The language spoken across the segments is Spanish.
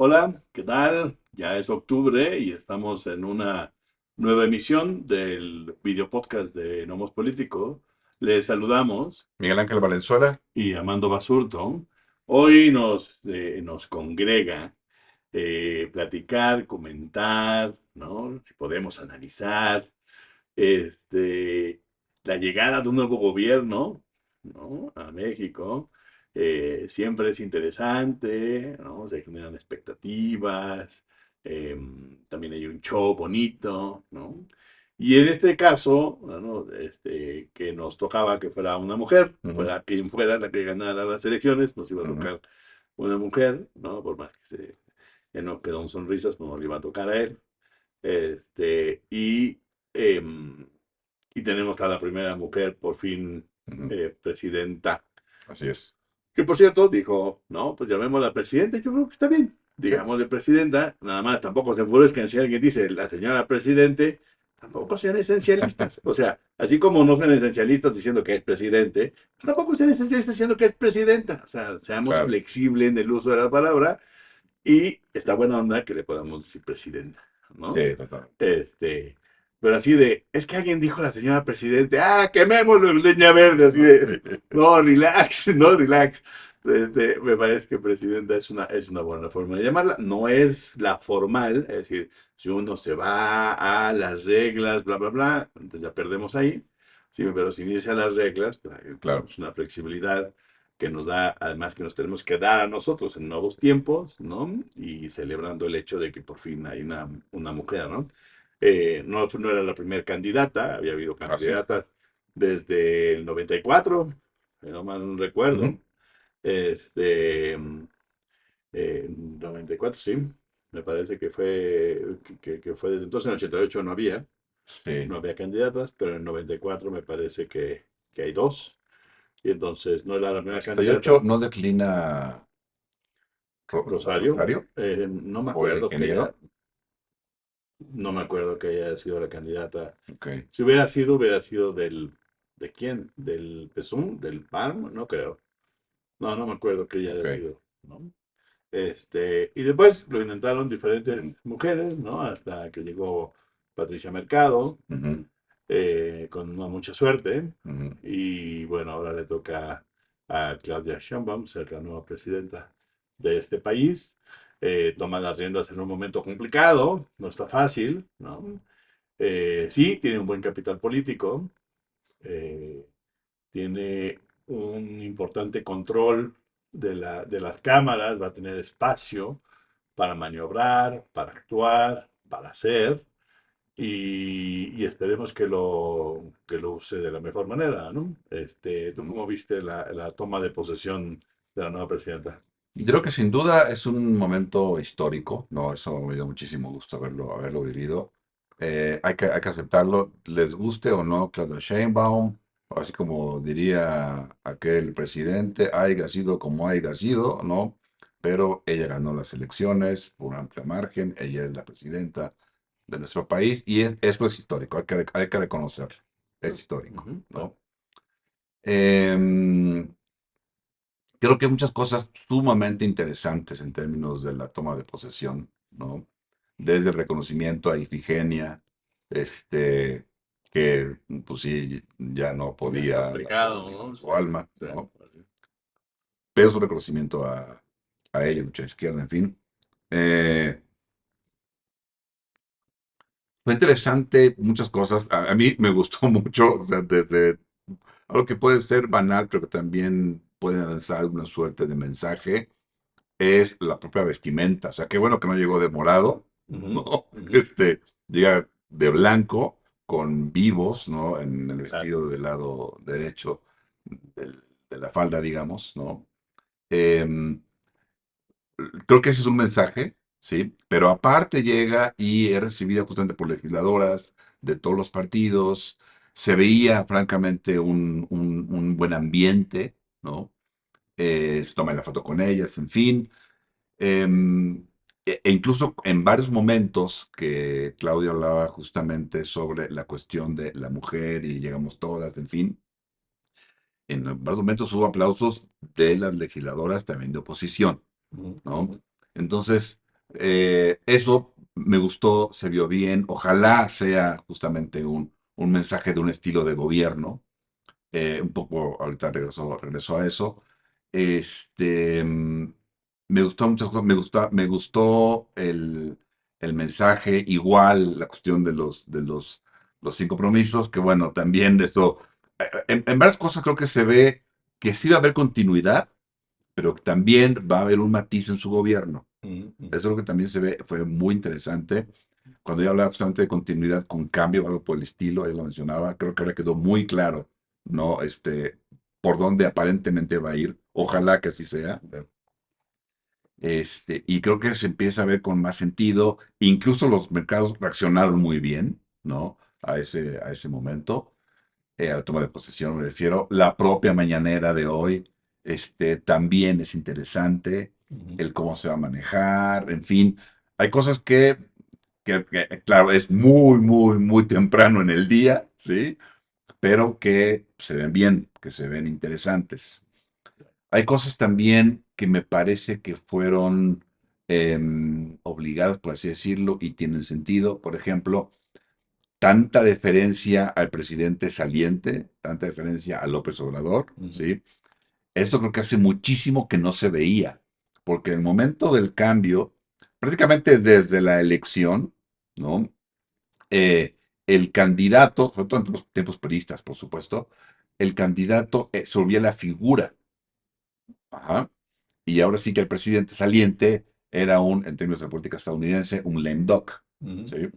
Hola, ¿qué tal? Ya es octubre y estamos en una nueva emisión del video podcast de Nomos Político. Les saludamos Miguel Ángel Valenzuela. y Amando Basurto. Hoy nos congrega platicar, comentar, ¿no? Si podemos analizar este, la llegada de un nuevo gobierno, ¿no? A México. Siempre es interesante, ¿no? Se generan expectativas, también hay un show bonito, ¿no? Y en este caso, ¿no? Que nos tocaba que fuera una mujer, Ujú, fuera quien fuera la que ganara las elecciones, nos iba a ujú. tocar una mujer, ¿no? Por más que no quedó en sonrisas, pues no le iba a tocar a él. Y em, y tenemos a la primera mujer, por fin, Ujú. presidenta. Así es. Que por cierto dijo, no, pues llamémosla presidenta. Yo creo que está bien. Sí, Digámosle presidenta. Nada más, tampoco se enfurezcan si alguien dice la señora presidente. Tampoco sean esencialistas. O sea, así como no sean esencialistas diciendo que es presidente, pues tampoco sean esencialistas diciendo que es presidenta. O sea, seamos claro. flexibles en el uso de la palabra y está buena onda que le podamos decir presidenta, ¿no? Sí, totalmente. Este, pero así de, es que alguien dijo la señora presidente, quemémoslo en leña verde, así de, no, relax, no, relax. Me parece que presidenta es una buena forma de llamarla. No es la formal, es decir, si uno se va a las reglas, bla, bla, bla, entonces ya perdemos ahí. Sí, pero si inicia las reglas, pues ahí Claro. tenemos una flexibilidad que nos da, además que nos tenemos que dar a nosotros en nuevos tiempos, ¿no? Y celebrando el hecho de que por fin hay una mujer, ¿no? No era la primera candidata, había habido Así es. candidatas desde el 94, no mal no recuerdo. Ujú. Este, 94, sí, me parece que que fue desde entonces, en el 88 Sí. no había candidatas, pero en el 94 me parece que hay dos. Y entonces no era la primera 88 candidata. no declina Rosario, Rosario no me o el acuerdo ingeniero. no me acuerdo que haya sido la candidata. Ok. Si hubiera sido ¿de quién? ¿Del PSUM? ¿Del PARM? No creo. No, no me acuerdo que ella Ok. haya sido, ¿no? Y después lo intentaron diferentes mujeres, ¿no? Hasta que llegó Patricia Mercado, Ujú, con no mucha suerte. ujú. Y bueno, ahora le toca a Claudia Sheinbaum ser la nueva presidenta de este país. Toma las riendas en un momento complicado, no está fácil, ¿no? Sí, tiene un buen capital político, eh, tiene un importante control de las cámaras, va a tener espacio para maniobrar, para actuar, para hacer, y esperemos que lo use de la mejor manera, ¿no? ¿Tú Ujú. cómo viste la toma de posesión de la nueva presidenta? Yo creo que sin duda es un momento histórico, ¿no? Eso me dio muchísimo gusto haberlo vivido. Hay que aceptarlo, les guste o no Claudia Sheinbaum, así como diría aquel presidente, haya sido como haya sido, ¿no? Pero ella ganó las elecciones por un amplio margen, ella es la presidenta de nuestro país y eso es histórico, hay que reconocerlo, es histórico, Ujú, ¿no? Em, Creo que hay muchas cosas sumamente interesantes en términos de la toma de posesión, ¿no? Desde el reconocimiento a Ifigenia, este, que pues sí, ya no ya está podía pecado, ni con ¿no? su Sí, alma, sí, ¿no? sí. Pero su reconocimiento a ella, lucha izquierda, en fin. Eh, Fue interesante muchas cosas. A mí me gustó mucho, o sea, desde algo que puede ser banal, pero que también puede lanzar alguna suerte de mensaje es la propia vestimenta. O sea, qué bueno que no llegó de morado, Ujú, ¿no? ujú, Llega de blanco, con vivos, ¿no? En el exacto. vestido del lado derecho de la falda, digamos, ¿no? Em, Creo que ese es un mensaje, ¿sí? Pero aparte llega y es recibida justamente por legisladoras de todos los partidos. Se veía, francamente, un buen ambiente, ¿no? Se toma la foto con ellas, en fin. Em, e incluso en varios momentos que Claudia hablaba justamente sobre la cuestión de la mujer y llegamos todas, en fin, en varios momentos hubo aplausos de las legisladoras también de oposición, Ujú, ¿no? ujú. Entonces, Eso me gustó, se vio bien. Ojalá sea justamente un mensaje de un estilo de gobierno. Un poco ahorita regresó a eso. Este, mm, Me gustó muchas cosas, me gustó el mensaje, igual la cuestión los 5 compromisos, que bueno, también de eso, en varias cosas creo que se ve que sí va a haber continuidad, pero que también va a haber un matiz en su gobierno. Ujú, Eso ujú. es lo que también se ve, fue muy interesante. Cuando yo hablaba justamente de continuidad con cambio o algo por el estilo, él lo mencionaba, creo que ahora quedó muy claro, ¿no? Por dónde aparentemente va a ir. Ojalá que así sea. Y creo que se empieza a ver con más sentido. Incluso los mercados reaccionaron muy bien, ¿no? A ese momento, a la toma de posesión me refiero. La propia mañanera de hoy, también es interesante, Ujú. el cómo se va a manejar, en fin. Hay cosas claro, es muy, muy, muy temprano en el día, ¿sí? Pero que se ven bien, que se ven interesantes. Hay cosas también que me parece que fueron obligadas, por así decirlo, y tienen sentido. Por ejemplo, tanta deferencia al presidente saliente, tanta deferencia a López Obrador, Ujú, ¿sí? Esto creo que hace muchísimo que no se veía, porque en el momento del cambio, prácticamente desde la elección, ¿no? El candidato, sobre todo en los tiempos peristas, por supuesto, el candidato se volvía la figura. Ajá. Y ahora sí que el presidente saliente era en términos de política estadounidense, un lame duck. ujú, ¿Sí?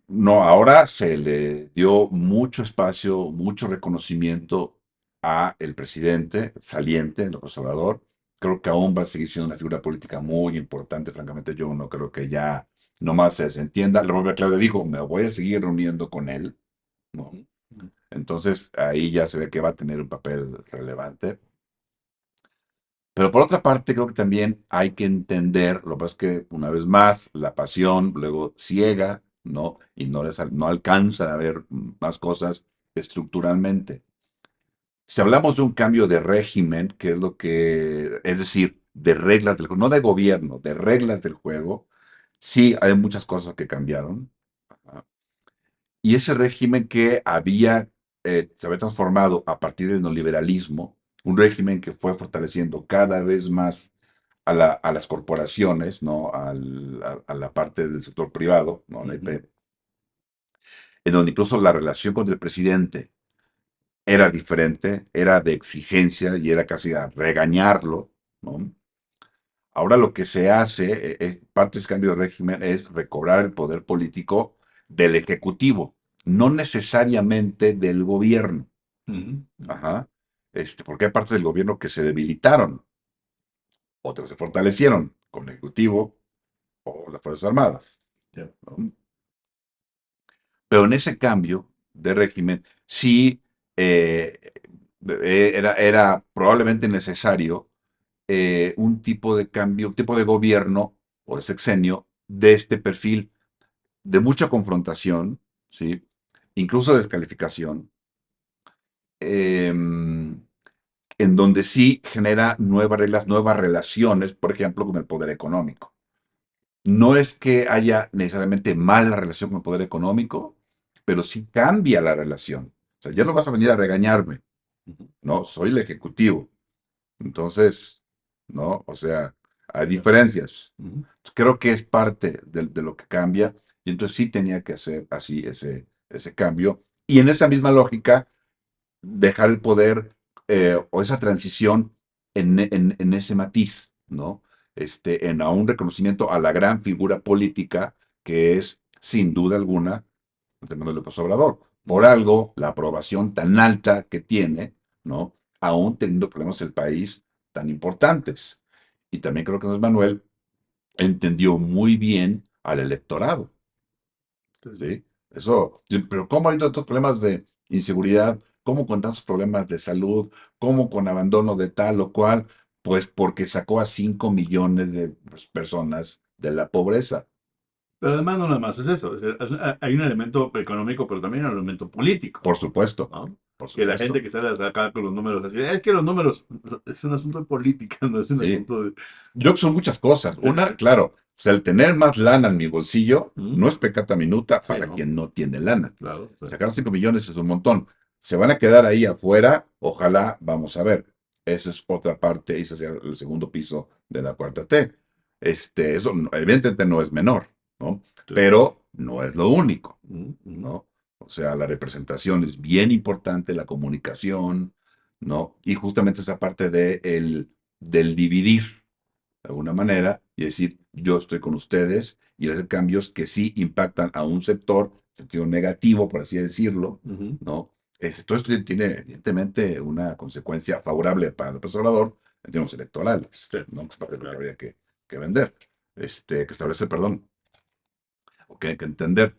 No, ahora se le dio mucho espacio, mucho reconocimiento a el presidente saliente, López Obrador. Creo que aún va a seguir siendo una figura política muy importante. Francamente, yo no creo que ya nomás se desentienda. La propia Claudia dijo, me voy a seguir reuniendo con él, ¿no? ujú, ujú. Entonces, ahí ya se ve que va a tener un papel relevante. Pero por otra parte, creo que también hay que entender, lo que pasa es que una vez más, la pasión luego ciega, ¿no? Y no alcanza a ver más cosas estructuralmente. Si hablamos de un cambio de régimen, que es es decir, de reglas del juego, no de gobierno, de reglas del juego, sí hay muchas cosas que cambiaron. Ajá. Y ese régimen que se había transformado a partir del neoliberalismo, un régimen que fue fortaleciendo cada vez más a las corporaciones, ¿no? A la parte del sector privado, ¿no? La Ujú, IP, en donde incluso la relación con el presidente era diferente, era de exigencia y era casi a regañarlo, ¿no? Ahora lo que se hace, parte de ese cambio de régimen, es recobrar el poder político del Ejecutivo, no necesariamente del gobierno. ujú, ujú. Ajá. Porque hay partes del gobierno que se debilitaron, otras se fortalecieron, con el Ejecutivo o las Fuerzas Armadas, Ya. ¿no? Pero en ese cambio de régimen, sí era probablemente necesario un tipo de cambio, un tipo de gobierno o de sexenio de este perfil de mucha confrontación, ¿sí? Incluso descalificación, en donde sí genera nuevas reglas, nuevas relaciones, por ejemplo, con el poder económico. No es que haya necesariamente mala relación con el poder económico, pero sí cambia la relación. O sea, ya no vas a venir a regañarme, Ujú, ¿no? Soy el ejecutivo. Entonces, ¿no? O sea, hay ya. diferencias. Ujú. Creo que es parte de lo que cambia y entonces sí tenía que hacer así ese cambio. Y en esa misma lógica, dejar el poder o esa transición en ese matiz, ¿no? En a un reconocimiento a la gran figura política que es, sin duda alguna, Andrés Manuel López Obrador. Por Ujú. algo, la aprobación tan alta que tiene, ¿no? Aún teniendo problemas el país tan importantes. Y también creo que Andrés Manuel entendió muy bien al electorado, Sí, sí. ¿sí? Pero ¿cómo hay tantos problemas de inseguridad? ¿Cómo con tantos problemas de salud? ¿Cómo con abandono de tal o cual? Pues porque sacó a 5 millones de personas de la pobreza, Pero además no nada más es eso. Hay un elemento económico, pero también un elemento político, por supuesto. ¿no? por Que la gente supuesto. que sale acá con los números así, es que los números es un asunto de política, no es un Sí. asunto de... Yo creo que son muchas cosas. Sí, Una, sí. claro, pues el tener más lana en mi bolsillo ¿Mm? no es pecata minuta Sí, para ¿no? quien no tiene lana. Claro, sí. Sacar 5 millones es un montón. Se van a quedar ahí afuera, ojalá, vamos a ver. Esa es otra parte, ese es el segundo piso de la cuarta T. Eso evidentemente no es menor, ¿no? Sí. Pero no es lo único, ¿Mm? ¿Mm? ¿no? O sea, la representación es bien importante, la comunicación, ¿no? Y justamente esa parte del dividir de alguna manera y decir, yo estoy con ustedes y hacer cambios que sí impactan a un sector, sentido negativo, por así decirlo, Ujú. ¿no? Todo esto tiene evidentemente una consecuencia favorable para el Obrador en términos electorales, Sí, ¿no? Que es parte de lo que claro. habría que vender, que establecer, perdón, o que hay que entender.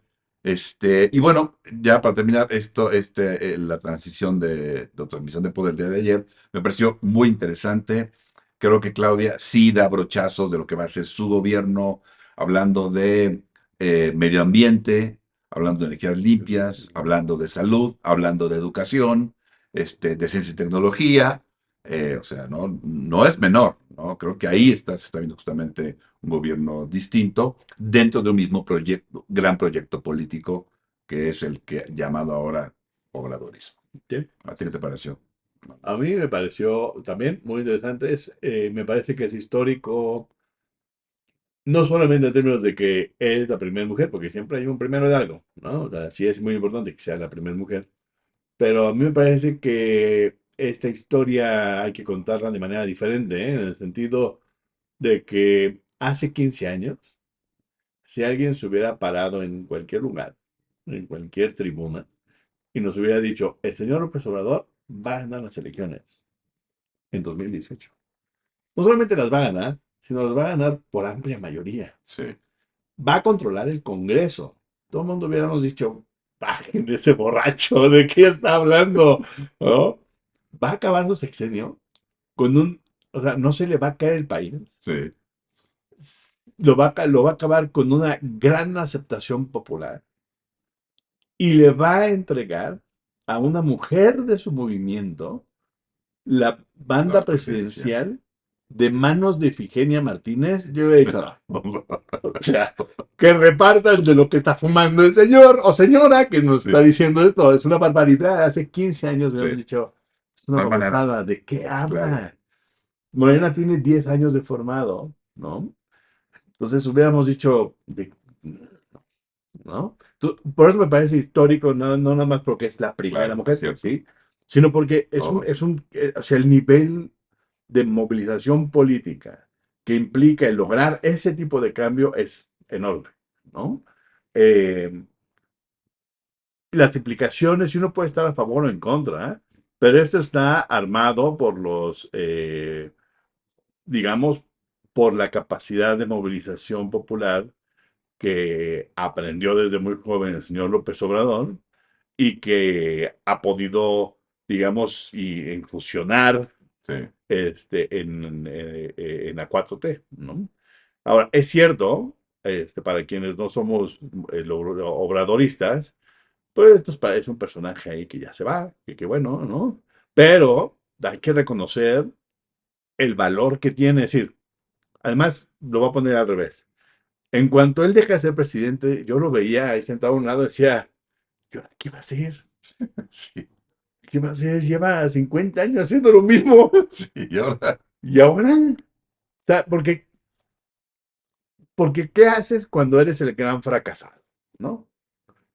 Y bueno, ya para terminar esto, la transición de transmisión de poder del día de ayer, me pareció muy interesante. Creo que Claudia sí da brochazos de lo que va a ser su gobierno, hablando de medio ambiente, hablando de energías limpias, hablando de salud, hablando de educación, de ciencia y tecnología. O sea, no es menor, ¿no? Creo que ahí se está viendo justamente un gobierno distinto dentro de un mismo proyecto, gran proyecto político que es el que llamado ahora obradorismo. Sí. ¿A ti qué te pareció? A mí me pareció también muy interesante. Me parece que es histórico, no solamente en términos de que es la primera mujer, porque siempre hay un primero de algo, ¿no? O sea, sí es muy importante que sea la primera mujer. Pero a mí me parece que esta historia hay que contarla de manera diferente, ¿eh? En el sentido de que hace 15 años, si alguien se hubiera parado en cualquier lugar, en cualquier tribuna, y nos hubiera dicho, el señor López Obrador va a ganar las elecciones en 2018. No solamente las va a ganar, sino las va a ganar por amplia mayoría. Sí, Va a controlar el Congreso. Todo el mundo hubiéramos dicho, bajen ese borracho, ¿de qué está hablando? ¿No? Va a acabar su sexenio con o sea, no se le va a caer el país. sí, Lo va a acabar con una gran aceptación popular y le va a entregar a una mujer de su movimiento la la banda presidencia. presidencial de manos de Ifigenia Martínez. Yo he dicho, o sea, que repartan de lo que está fumando el señor o señora que nos está Sí, diciendo esto. Es una barbaridad. Hace 15 años me sí, han dicho, es una no hay manera, babosada. ¿De qué claro. habla? Morena tiene 10 años de formado, ¿no? Entonces hubiéramos dicho, ¿no? Por eso me parece histórico, no nada más porque es la primera Claro, mujer, que cierto. sí, sino porque Todo. o sea, el nivel de movilización política que implica el lograr ese tipo de cambio es enorme, ¿no? Eh, las implicaciones, y uno puede estar a favor o en contra, ¿eh? Pero esto está armado por digamos, por la capacidad de movilización popular que aprendió desde muy joven el señor López Obrador y que ha podido, digamos, infusionar Sí, en la 4T, ¿no? Ahora, es cierto, para quienes no somos obradoristas, pues esto es un personaje ahí que ya se va, que bueno, ¿no? Pero hay que reconocer el valor que tiene, es decir, además, lo voy a poner al revés. En cuanto él deja de ser presidente, yo lo veía ahí sentado a un lado y decía, ¿y ahora qué va a hacer? sí, ¿Qué va a hacer? Lleva 50 años haciendo lo mismo. sí, y ahora, ¿Y ahora? O sea, porque ¿qué haces cuando eres el gran fracasado? ¿No?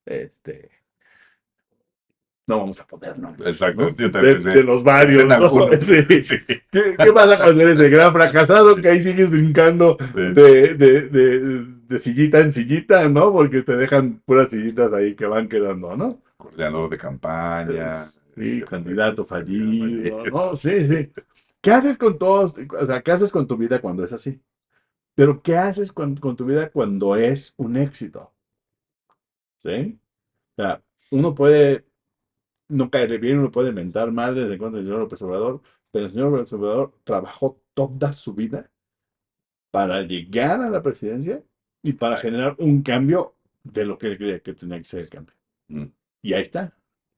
Este, no vamos a poner nombres, exacto, ¿no? yo también De los pensé en varios, ¿no? algunos, Sí. sí, ¿Qué pasa cuando eres el gran fracasado? Que ahí sigues brincando sí, de sillita en sillita, ¿no? Porque te dejan puras sillitas ahí que van quedando, ¿no? coordinador de campaña, Sí, jefe de candidato prensa, candidato fallido, fallido. ¿no? Sí, sí. ¿Qué haces con todos? O sea, ¿qué haces con tu vida cuando es así? Pero ¿qué haces con tu vida cuando es un éxito? ¿Sí? O sea, uno puede no caerle bien, uno puede mentar madres de contra el señor López Obrador, pero el señor López Obrador trabajó toda su vida para llegar a la presidencia y para generar un cambio de lo que él creía que tenía que ser el cambio. Mm, Y ahí está.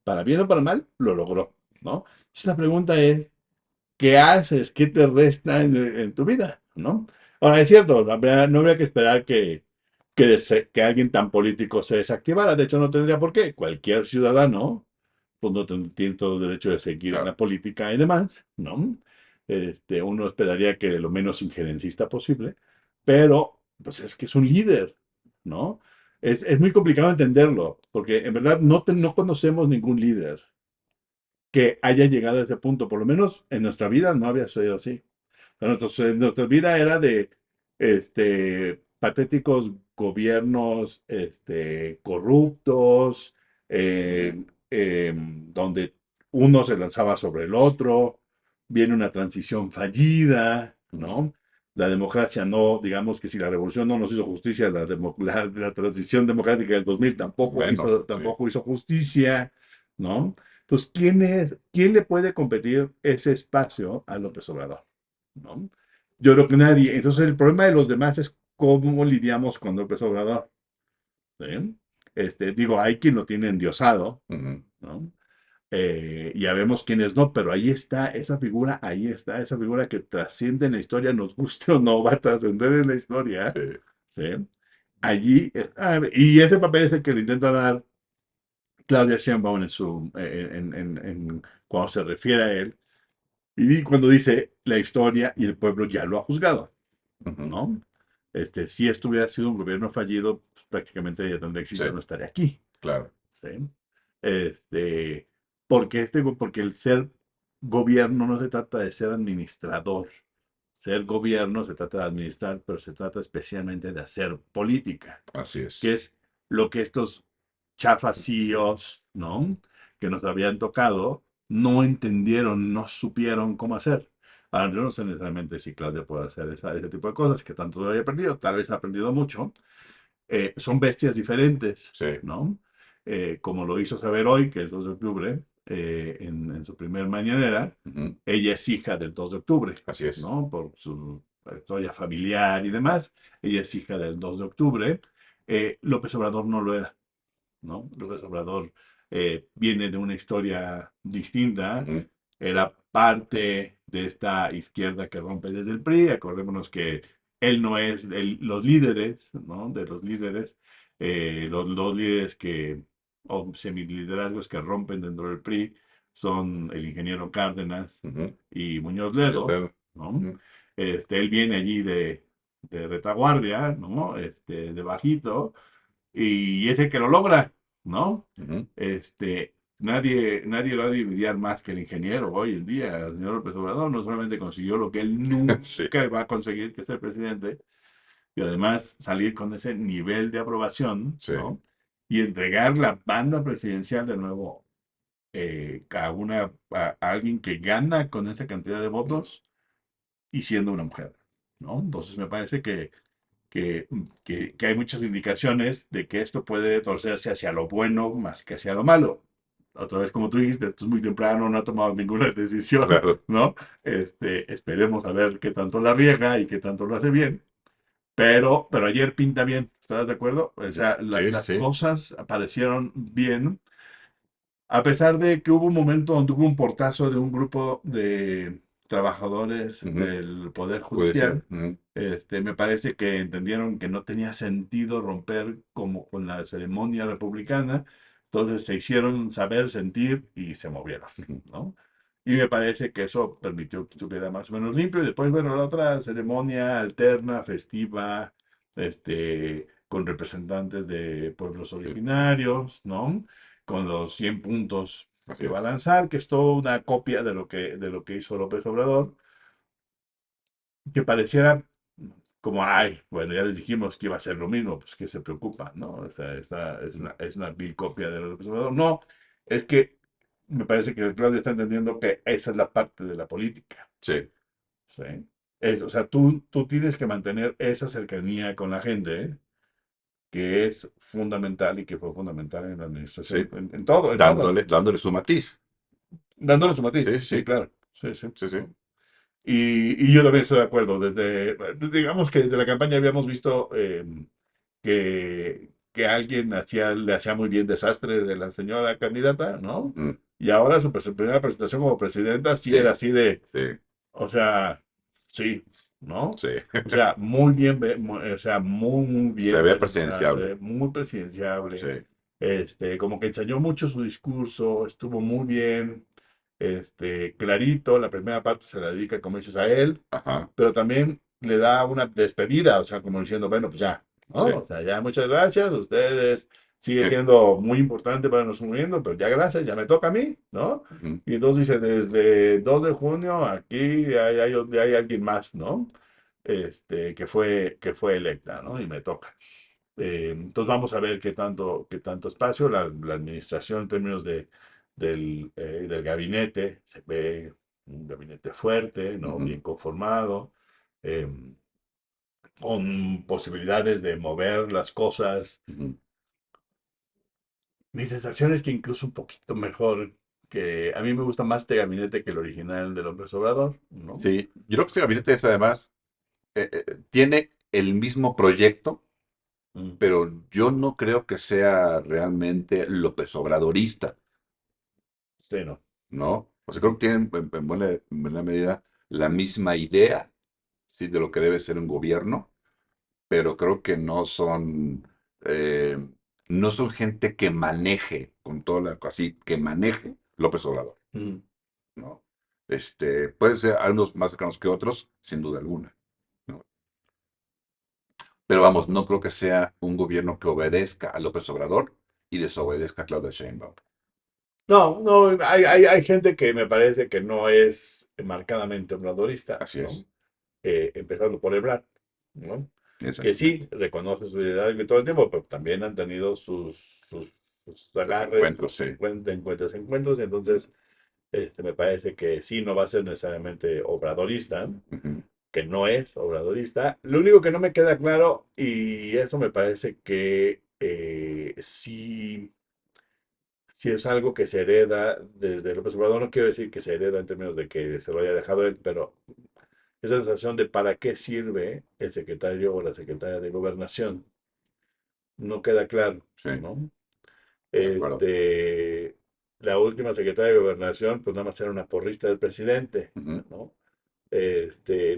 para bien o para mal, lo logró, ¿no? Entonces la pregunta es, ¿qué haces? ¿Qué te resta en tu vida? ¿No? Ahora, es cierto, no habría que esperar que alguien tan político se desactivara. De hecho, no tendría por qué. Cualquier ciudadano, pues no tiene todo el derecho de seguir en Claro, la política y demás, ¿no? Uno esperaría que lo menos injerencista posible, pero pues es que es un líder, ¿no? Es muy complicado entenderlo, porque en verdad no conocemos ningún líder que haya llegado a ese punto, por lo menos en nuestra vida no había sido así. Nuestra vida era de patéticos gobiernos corruptos, ujú, donde uno se lanzaba sobre el otro, viene una transición fallida, ujú. ¿no? La democracia no, digamos que si la revolución no nos hizo justicia, la transición democrática del 2000 Menos, sí. tampoco hizo justicia, ¿no? Entonces, quién le puede competir ese espacio a López Obrador? ¿No? Yo creo que nadie. Entonces, el problema de los demás es cómo lidiamos con López Obrador. ¿Sí? Digo, hay quien lo tiene endiosado, Ujú. ¿no? Ya vemos quiénes no, pero ahí está esa figura que trasciende en la historia, nos guste o no, va a trascender en la historia, Sí. ¿sí? Allí está, y ese papel es el que le intenta dar Claudia Sheinbaum cuando se refiere a él, y cuando dice la historia y el pueblo ya lo ha juzgado, Ujú. ¿no? Si esto hubiera sido un gobierno fallido, pues, prácticamente ya tendría éxito, Sí, yo no estaría aquí, claro. ¿sí? Este, porque el ser gobierno no se trata de ser administrador. Ser gobierno se trata de administrar, pero se trata especialmente de hacer política, Así que es. es lo que estos chafas CEOs, ¿no? Que nos habían tocado, no entendieron, no supieron cómo hacer. Ahora, yo no sé necesariamente si Claudia puede hacer ese tipo de cosas, que tanto lo haya aprendido, tal vez ha aprendido mucho. Son bestias diferentes, Sí. ¿no? Como lo hizo saber hoy, que es 2 de octubre, en su primer mañanera, Ujú. ella es hija del 2 de octubre, Así es. ¿no? Por su historia familiar y demás, ella es hija del 2 de octubre. López Obrador no lo era, ¿no? López Obrador viene de una historia distinta, Ujú. era parte de esta izquierda que rompe desde el PRI. Acordémonos que él no es los líderes, ¿no? De los líderes, los líderes o semiliderazgos que rompen dentro del PRI son el ingeniero Cárdenas Ujú. y Muñoz Muñoz Ledo, Ledo. ¿no? Ujú. Él viene allí de retaguardia, ¿no? De bajito, y es el que lo logra, ¿no? Ujú. Nadie lo ha de envidiar más que el ingeniero hoy en día. El señor López Obrador no solamente consiguió lo que él Sí, nunca va a conseguir, que es ser presidente, y además salir con ese nivel de aprobación, sí, ¿no? Y entregar la banda presidencial de nuevo a alguien que gana con esa cantidad de votos y siendo una mujer, ¿no? Entonces me parece que hay muchas indicaciones de que esto puede torcerse hacia lo bueno más que hacia lo malo. Otra vez, como tú dijiste, esto es muy temprano, no ha tomado ninguna decisión, claro. ¿no? Esperemos a ver qué tanto la riega y qué tanto lo hace bien. Pero ayer pinta bien, ¿estás de acuerdo? O sea, Sí, sí, las sí. cosas aparecieron bien, a pesar de que hubo un momento donde hubo un portazo de un grupo de trabajadores Ujú. del Poder Judicial. Judicial. Ujú. Me parece que entendieron que no tenía sentido romper como con la ceremonia republicana, entonces se hicieron saber, sentir y se movieron, Ujú. ¿no? Y me parece que eso permitió que estuviera más o menos limpio. Y después, bueno, la otra ceremonia alterna, festiva, con representantes de pueblos Sí, originarios, ¿no? Con los 100 puntos así que va a es. lanzar, que es toda una copia de lo que hizo López Obrador, que pareciera como, ay, bueno, ya les dijimos que iba a ser lo mismo, pues que se preocupa, ¿no? O sea, Ujú. es una vil copia de López Obrador. No, es que me parece que Claudia está entendiendo que esa es la parte de la política, Sí, ¿sí? O sea, tú tienes que mantener esa cercanía con la gente, ¿eh? Que es fundamental y que fue fundamental en la administración, sí. en todo, en todo, Dándole su matiz. dándole su matiz, Sí, sí, sí, claro, sí, sí, sí, sí. ¿no? Y yo también estoy de acuerdo. Digamos que desde la campaña habíamos visto que que alguien le hacía muy bien desastre de la señora candidata, ¿no? mm, Y ahora su primera presentación como presidenta sí era sí, así de, sí, o sea, sí, ¿no? sí. O sea, muy bien, o sea, muy, muy Se bien ve presentada, presidenciable. muy presidenciable. Sí. Como que enseñó mucho su discurso, estuvo muy bien, clarito, la primera parte se la dedica, como dices, a él, Ajá. pero también le da una despedida, o sea, como diciendo, bueno, pues ya, Sí. ¿no? O sea, ya muchas gracias, ustedes sigue siendo muy importante para nuestro movimiento, pero ya gracias, ya me toca a mí, ¿no? Ujú, Y entonces dice, desde 2 de junio aquí hay alguien más, ¿no? Que fue electa, ¿no? Y me toca. Entonces vamos a ver qué tanto espacio. La administración en términos del gabinete se ve un gabinete fuerte, ¿no? ujú, Bien conformado, eh, con posibilidades de mover las cosas. ujú. Mi sensación es que incluso un poquito mejor, que a mí me gusta más este gabinete que el original del López Obrador, ¿no? Sí, yo creo que este gabinete es además, tiene el mismo proyecto, Mm, pero yo no creo que sea realmente López Obradorista, sí, no. ¿no? O sea, creo Ujú, que tienen en buena medida la misma idea, ¿sí? De lo que debe ser un gobierno, pero creo que eh, no son gente que maneje con toda así, que maneje López Obrador, ujú. ¿no? Puede ser algunos más cercanos que otros, sin duda alguna, ¿no? Pero vamos, no creo que sea un gobierno que obedezca a López Obrador y desobedezca a Claudia Sheinbaum. No, no, hay gente que me parece que no es marcadamente obradorista, Así ¿no? es. Empezando por Ebrard, ¿no? Que Exactamente. sí, reconoce su liderazgo y todo el tiempo, pero también han tenido sus agarres, Desencuentros, sí. encuentros, y entonces me parece que sí, no va a ser necesariamente obradorista, Ujú, que no es obradorista. Lo único que no me queda claro, y eso me parece que sí es algo que se hereda desde López Obrador, no quiero decir que se hereda en términos de que se lo haya dejado él, pero esa sensación de para qué sirve el secretario o la secretaria de Gobernación no queda claro, sí, ¿no? de acuerdo. La última secretaria de Gobernación, pues nada más era una porrista del presidente, Ujú, ¿no?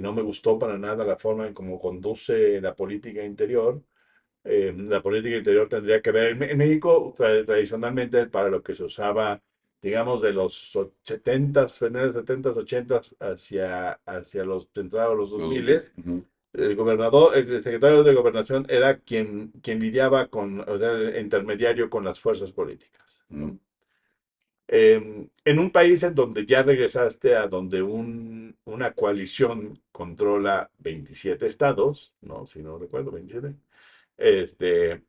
No me gustó para nada la forma en cómo conduce la política interior. La política interior tendría que ver, en México tradicionalmente para lo que se usaba, digamos, de los 70s, finales 70s, 80s, hacia los entrados a los los 2000, 2000. Ujú, el secretario de Gobernación era quien lidiaba o sea, el intermediario con las fuerzas políticas, ujú, ¿no? En un país en donde ya regresaste a donde una coalición controla 27 estados, ¿no? Si no recuerdo, 27, este,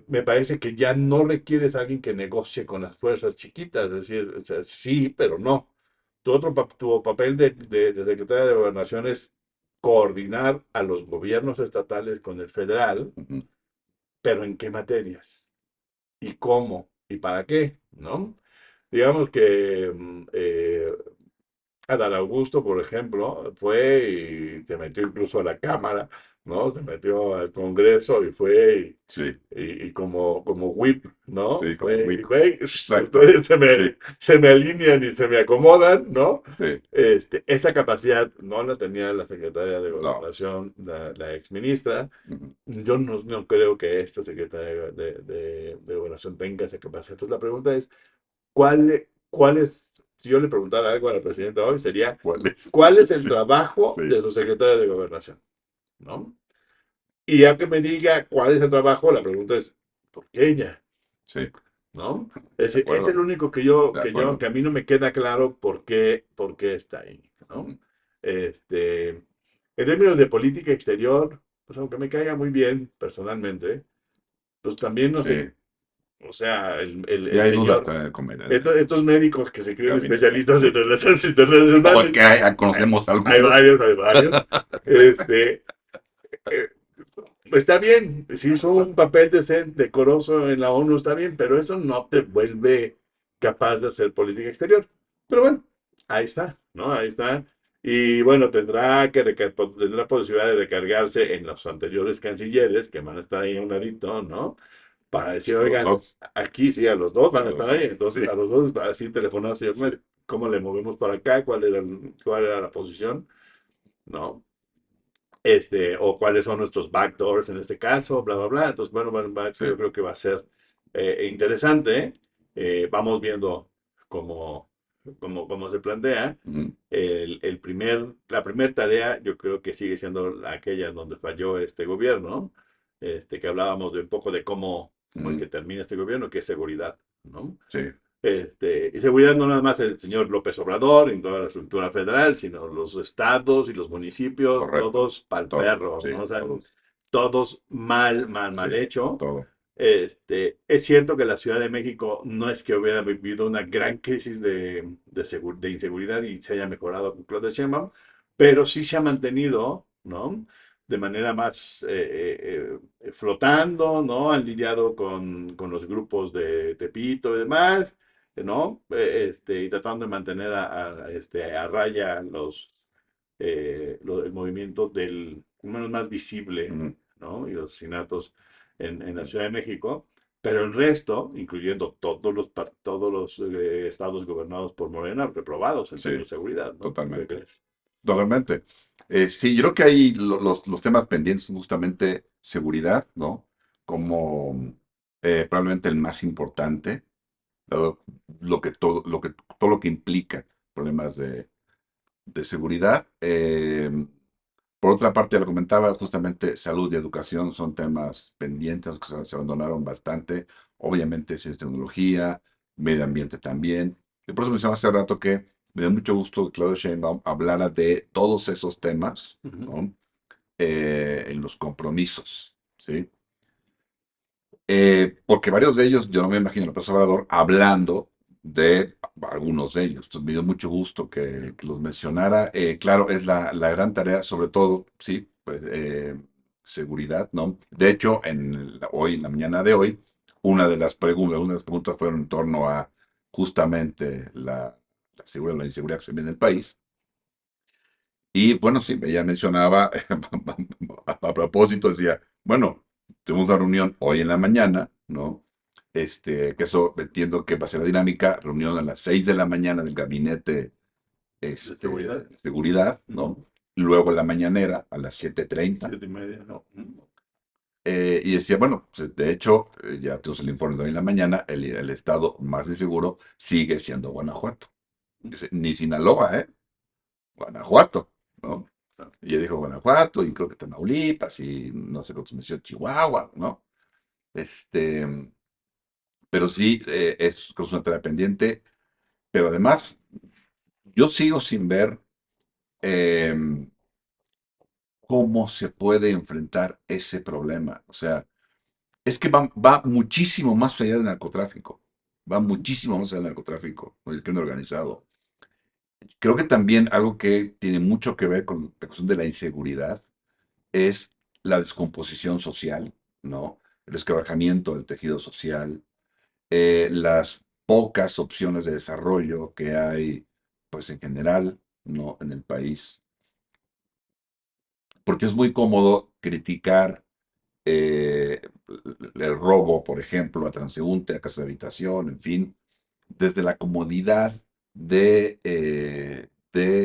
me parece que ya no requieres a alguien que negocie con las fuerzas chiquitas, es decir, o sea, sí, pero no. Tu papel de secretaria de Gobernación es coordinar a los gobiernos estatales con el federal, ujú. pero ¿en qué materias? ¿Y cómo? ¿Y para qué? ¿No? Digamos que Adán Augusto, por ejemplo, fue y se metió incluso a la Cámara, ¿no? Se metió al Congreso y fue Sí, y como whip, ¿no? sí, como Fue, y whip. güey, Exacto. ustedes se Sí, me, se me alinean y se me acomodan, ¿no? sí. Esa capacidad no la tenía la secretaria de No. Gobernación, la ex ministra. Ujú. Yo no creo que esta secretaria de Gobernación tenga esa capacidad. Entonces la pregunta es, ¿cuál es, si yo le preguntara algo a la presidenta hoy, sería, ¿Cuál es? ¿cuál es el Sí, trabajo sí, de su secretaria de Gobernación? ¿No? Y ya que me diga cuál es el trabajo, la pregunta es, ¿por qué ella? sí. ¿No? Es De decir, es el acuerdo, único de acuerdo. que a mí no me queda claro por qué está ahí, ¿no? Ujú. Este, en términos de política exterior, pues aunque me caiga muy bien personalmente, pues también no sé, Sí, o sea, sí el hay dudas señor, también en estos médicos que se el creen gabinete. especialistas en Sí. relaciones O internacionales, que conocemos hay algunos. varios, hay varios, este, eh, está bien, si hizo un papel decente, decoroso en la ONU, está bien, pero eso no te vuelve capaz de hacer política exterior. Pero bueno, ahí está, ¿no? Ahí está. Y bueno, tendrá posibilidad de recargarse en los anteriores cancilleres que van a estar ahí a un ladito, ¿no? Para decir, A los oigan, dos, aquí sí, a los dos a van a los estar ahí. dos, Entonces, sí, a los dos, así telefonados, señor, ¿cómo le movemos para acá? ¿Cuál era la posición? ¿No? O cuáles son nuestros backdoors en este caso, bla, bla, bla. Entonces, bueno, sí. yo creo que va a ser interesante. Vamos viendo cómo, cómo se plantea. Ujú, La primera tarea yo creo que sigue siendo aquella en donde falló este gobierno, que hablábamos de un poco de cómo es ujú, que termina este gobierno, que es seguridad, ¿no? sí, Y seguridad no nada más el señor López Obrador en toda la estructura federal, sino los estados y los municipios, correcto. todos pa'l Todo, perro, ¿no? sí, O sea, todos, todos mal, mal, sí, mal hecho. todo. Es cierto que la Ciudad de México no es que hubiera vivido una gran crisis de inseguridad y se haya mejorado con Claudia Sheinbaum, pero sí se ha mantenido, ¿no? De manera más flotando, ¿no? Han lidiado con los grupos de Tepito y demás, ¿no? Y tratando de mantener a raya el movimiento del, menos más visible, Ujú, ¿no? Y los asesinatos en la Ciudad de México, pero el resto, incluyendo todos los estados gobernados por Morena, reprobados en sí, términos de seguridad, ¿no? ¿Tú qué totalmente. crees? Totalmente. Sí, yo creo que hay los temas pendientes, son justamente seguridad, ¿no? Como probablemente el más importante, dado todo lo que implica problemas de seguridad. Por otra parte, ya lo comentaba, justamente salud y educación son temas pendientes que se abandonaron bastante. Obviamente, ciencia y tecnología, medio ambiente también. Y por eso mencionaba hace rato que me dio mucho gusto que Claudio Sheinbaum hablara de todos esos temas, Ujú, ¿no? En los compromisos, ¿sí? Porque varios de ellos, yo no me imagino a López Obrador hablando de algunos de ellos. Entonces me dio mucho gusto que los mencionara. Claro, es la gran tarea, sobre todo, sí, pues, seguridad, ¿no? De hecho, hoy, en la mañana de hoy, una de las preguntas fueron en torno a justamente la inseguridad que se vive en el país. Y bueno, sí, ella mencionaba, a propósito, decía, bueno, tuvimos una reunión hoy en la mañana, ¿no? Que eso entiendo que va a ser la dinámica, reunión a las 6 de la mañana del gabinete, de seguridad. de seguridad, ¿no? Ujú, Luego la mañanera a las 7:30, 7:30, ¿no? ujú, Y decía, bueno, pues, de hecho, ya tenemos el informe de hoy en la mañana, el estado más inseguro sigue siendo Guanajuato. Dice, ni Sinaloa, ¿eh? Guanajuato, ¿no? Y ella dijo Guanajuato, y creo que Tamaulipas, y no sé cuántos mencionó, Chihuahua, ¿no? Este, pero sí, creo que es una tarea pendiente, pero además, yo sigo sin ver eh, cómo se puede enfrentar ese problema. O sea, es que va muchísimo más allá del narcotráfico, va ujú, muchísimo más allá del narcotráfico, con el crimen organizado. Creo que también algo que tiene mucho que ver con la cuestión de la inseguridad es la descomposición social, ¿no? El resquebrajamiento del tejido social, las pocas opciones de desarrollo que hay, pues en general, ¿no? En el país. Porque es muy cómodo criticar eh, el robo, por ejemplo, a transeúnte, a casa de habitación, en fin, desde la comodidad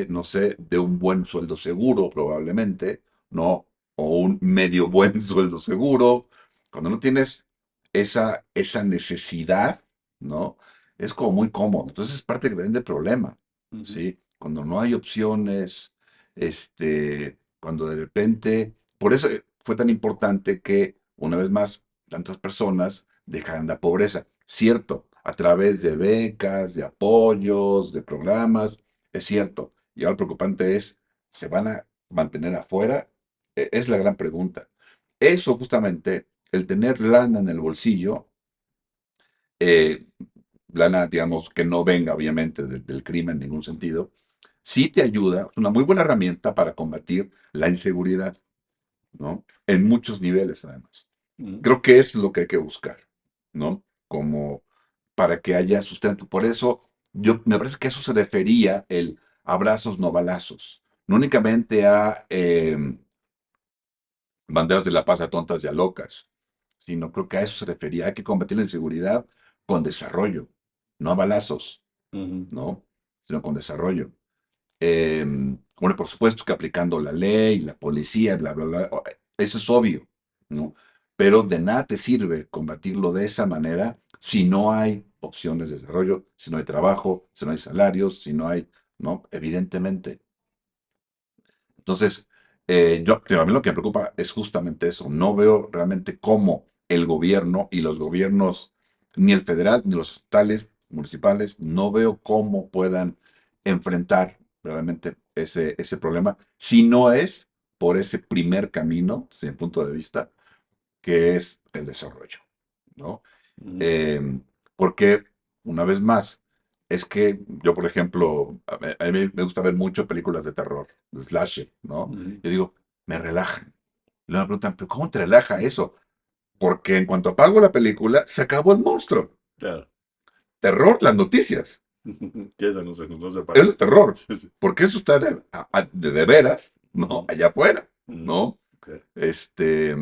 no sé, de un buen sueldo seguro, probablemente, ¿no? O un medio buen sueldo seguro. Cuando no tienes esa necesidad, ¿no? Es como muy cómodo. Entonces es parte del problema, ujú. ¿sí? Cuando no hay opciones, cuando de repente, por eso fue tan importante que, una vez más, tantas personas dejaran la pobreza. Cierto, a través de becas, de apoyos, de programas, es cierto. Y ahora lo preocupante es, ¿se van a mantener afuera? Es la gran pregunta. Eso justamente, el tener lana en el bolsillo, eh, lana, digamos, que no venga obviamente del crimen en ningún sentido, sí te ayuda, es una muy buena herramienta para combatir la inseguridad, ¿no? En muchos niveles, además. Ujú, Creo que es lo que hay que buscar, ¿no? Como para que haya sustento. Por eso, me parece que eso se refería el abrazos no balazos. no únicamente a banderas de la paz a tontas y a locas, sino creo que a eso se refería. Hay que combatir la inseguridad con desarrollo, no a balazos, Ujú, ¿no? Sino con desarrollo. Eh, bueno, por supuesto que aplicando la ley, la policía, bla, bla, bla, eso es obvio, ¿no? Pero de nada te sirve combatirlo de esa manera si no hay opciones de desarrollo, si no hay trabajo, si no hay salarios, si no hay, ¿no? Evidentemente. Entonces, a mí lo que me preocupa es justamente eso. No veo realmente cómo el gobierno y los gobiernos, ni el federal, ni los estatales, municipales, no veo cómo puedan enfrentar realmente ese problema, si no es por ese primer camino, desde mi punto de vista, que es el desarrollo, ¿no? ujú, Eh, Porque, una vez más, es que yo, por ejemplo, a mí me gusta ver mucho películas de terror, de slasher, ¿no? ujú. Yo digo, me relajan. Y luego me preguntan, ¿pero cómo te relaja eso? Porque en cuanto apago la película, se acabó el monstruo. Claro. Terror, las noticias. Que esa no se Eso para. es terror. Sí, sí. Porque eso está de veras, ¿no? Ujú, Allá afuera, ujú. ¿no? Ok. Este,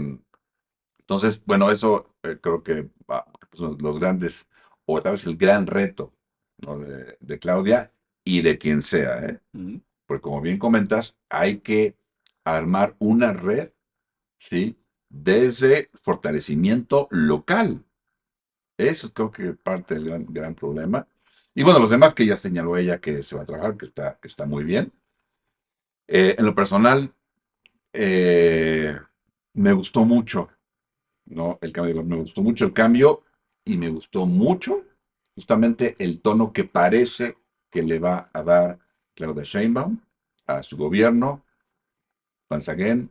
entonces, bueno, eso creo que pues, los grandes, o tal vez el gran reto, ¿no? de Claudia y de quien sea, ¿eh? Ujú, Porque como bien comentas, hay que armar una red, ¿sí? Desde fortalecimiento local. Eso creo que es parte del gran problema. Y bueno, los demás que ya señaló ella que se va a trabajar, que está muy bien. En lo personal, eh, me gustó mucho. ¿No? El cambio, me gustó mucho el cambio y me gustó mucho justamente el tono que parece que le va a dar Claudia Sheinbaum a su gobierno. Once again,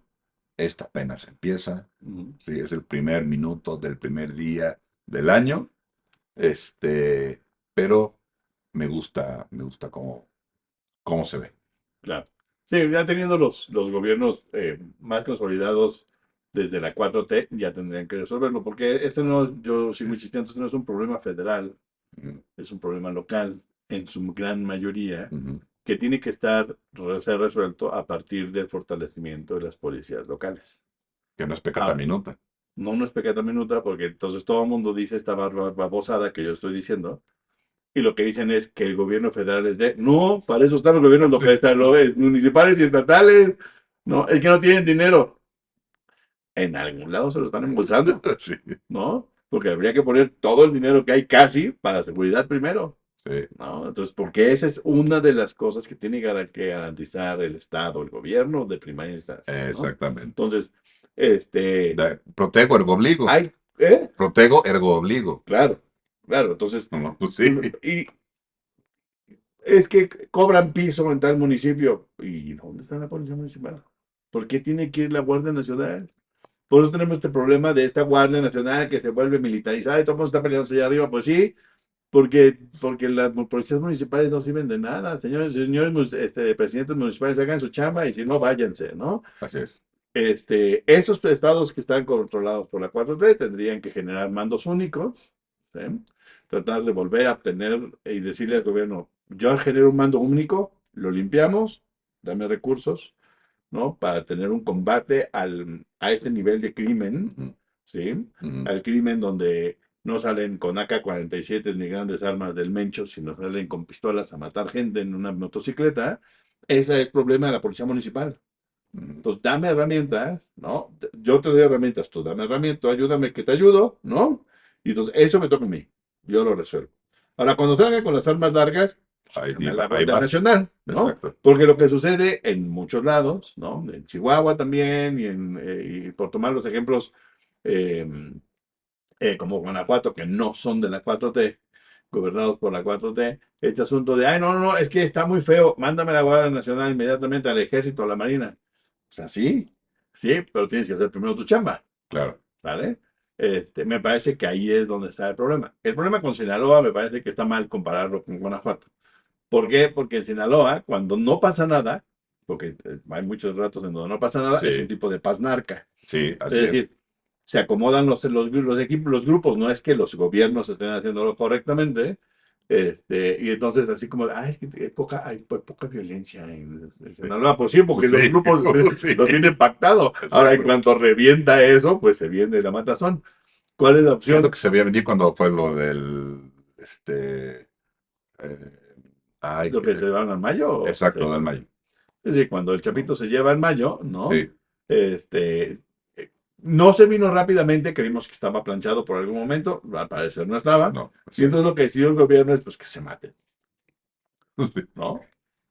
esto apenas empieza, ujú. sí, es el primer minuto del primer día del año, este, pero me gusta cómo se ve. Claro. Sí, ya teniendo los gobiernos más consolidados desde la 4T, ya tendrían que resolverlo, porque este no, yo sigo insistiendo, este no es un problema federal, Ujú, es un problema local, en su gran mayoría, ujú. que tiene que ser resuelto a partir del fortalecimiento de las policías locales. Que no es pecata Ahora, minuta. no es pecata minuta, porque entonces todo el mundo dice esta babosada que yo estoy diciendo, y lo que dicen es que el gobierno federal es de, no, para eso están los gobiernos Sí, municipales y estatales, no, es que no tienen dinero. En algún lado se lo están embolsando, sí, ¿no? Porque habría que poner todo el dinero que hay casi para seguridad primero, sí, ¿no? Entonces, porque esa es una de las cosas que tiene que garantizar el Estado, el gobierno de primera instancia, ¿no? exactamente. Entonces, Protego ergo obligo. hay, ¿eh? Protego ergo obligo. Claro, claro, entonces, No, pues sí. y es que cobran piso en tal municipio. ¿Y dónde está la policía municipal? ¿Por qué tiene que ir la Guardia Nacional? Por eso tenemos este problema de esta Guardia Nacional que se vuelve militarizada y todo el mundo está peleándose allá arriba. Pues sí, porque las policías municipales no sirven de nada. Señores, presidentes municipales, hagan su chamba y si no, váyanse, ¿no? Así es. Esos estados que están controlados por la 4T tendrían que generar mandos únicos, ¿sí? Tratar de volver a tener y decirle al gobierno, yo genero un mando único, lo limpiamos, dame recursos, ¿no? Para tener un combate a este nivel de crimen, Ujú, ¿sí? ujú, Al crimen donde no salen con AK-47 ni grandes armas del Mencho, sino salen con pistolas a matar gente en una motocicleta. Ese es el problema de la policía municipal. ujú. Entonces, dame herramientas, ¿no? Yo te doy herramientas, tú dame herramientas, ayúdame que te ayudo, ¿no? Y entonces, eso me toca a mí, yo lo resuelvo. Ahora, cuando salga con las armas largas, Ahí, sácame a la ahí Guardia vas. Nacional, ¿no? Exacto. Porque lo que sucede en muchos lados, ¿no? En Chihuahua también, y por tomar los ejemplos eh, como Guanajuato, que no son de la 4T, gobernados por la 4T, este asunto de, ay, no, es que está muy feo, mándame a la Guardia Nacional inmediatamente al Ejército, a la Marina. O sea, sí, pero tienes que hacer primero tu chamba, Claro. ¿vale? Me parece que ahí es donde está el problema. El problema con Sinaloa me parece que está mal compararlo con Guanajuato. ¿Por qué? Porque en Sinaloa, cuando no pasa nada, porque hay muchos ratos en donde no pasa nada, es un Sí, tipo de paz narca. sí, Es así es. decir, se acomodan los equipos, los grupos, no es que los gobiernos estén haciéndolo correctamente, Y entonces así como, es que hay poca violencia en Sinaloa. Pues sí, porque los Sí, grupos sí, lo tienen pactado. Ahora, en exacto. cuanto revienta eso, pues se viene la matazón. ¿Cuál es la ¿Qué es lo opción? que se veía venir cuando fue lo del, eh, ay, Lo que se van al mayo. exacto, del mayo, Es decir, cuando el ¿no? Chapito se lleva al mayo, ¿no? Sí, Este, no se vino rápidamente, creímos que estaba planchado por algún momento, al parecer no estaba. no, Y sí, entonces lo que decidió el gobierno es pues que se maten, sí. ¿no?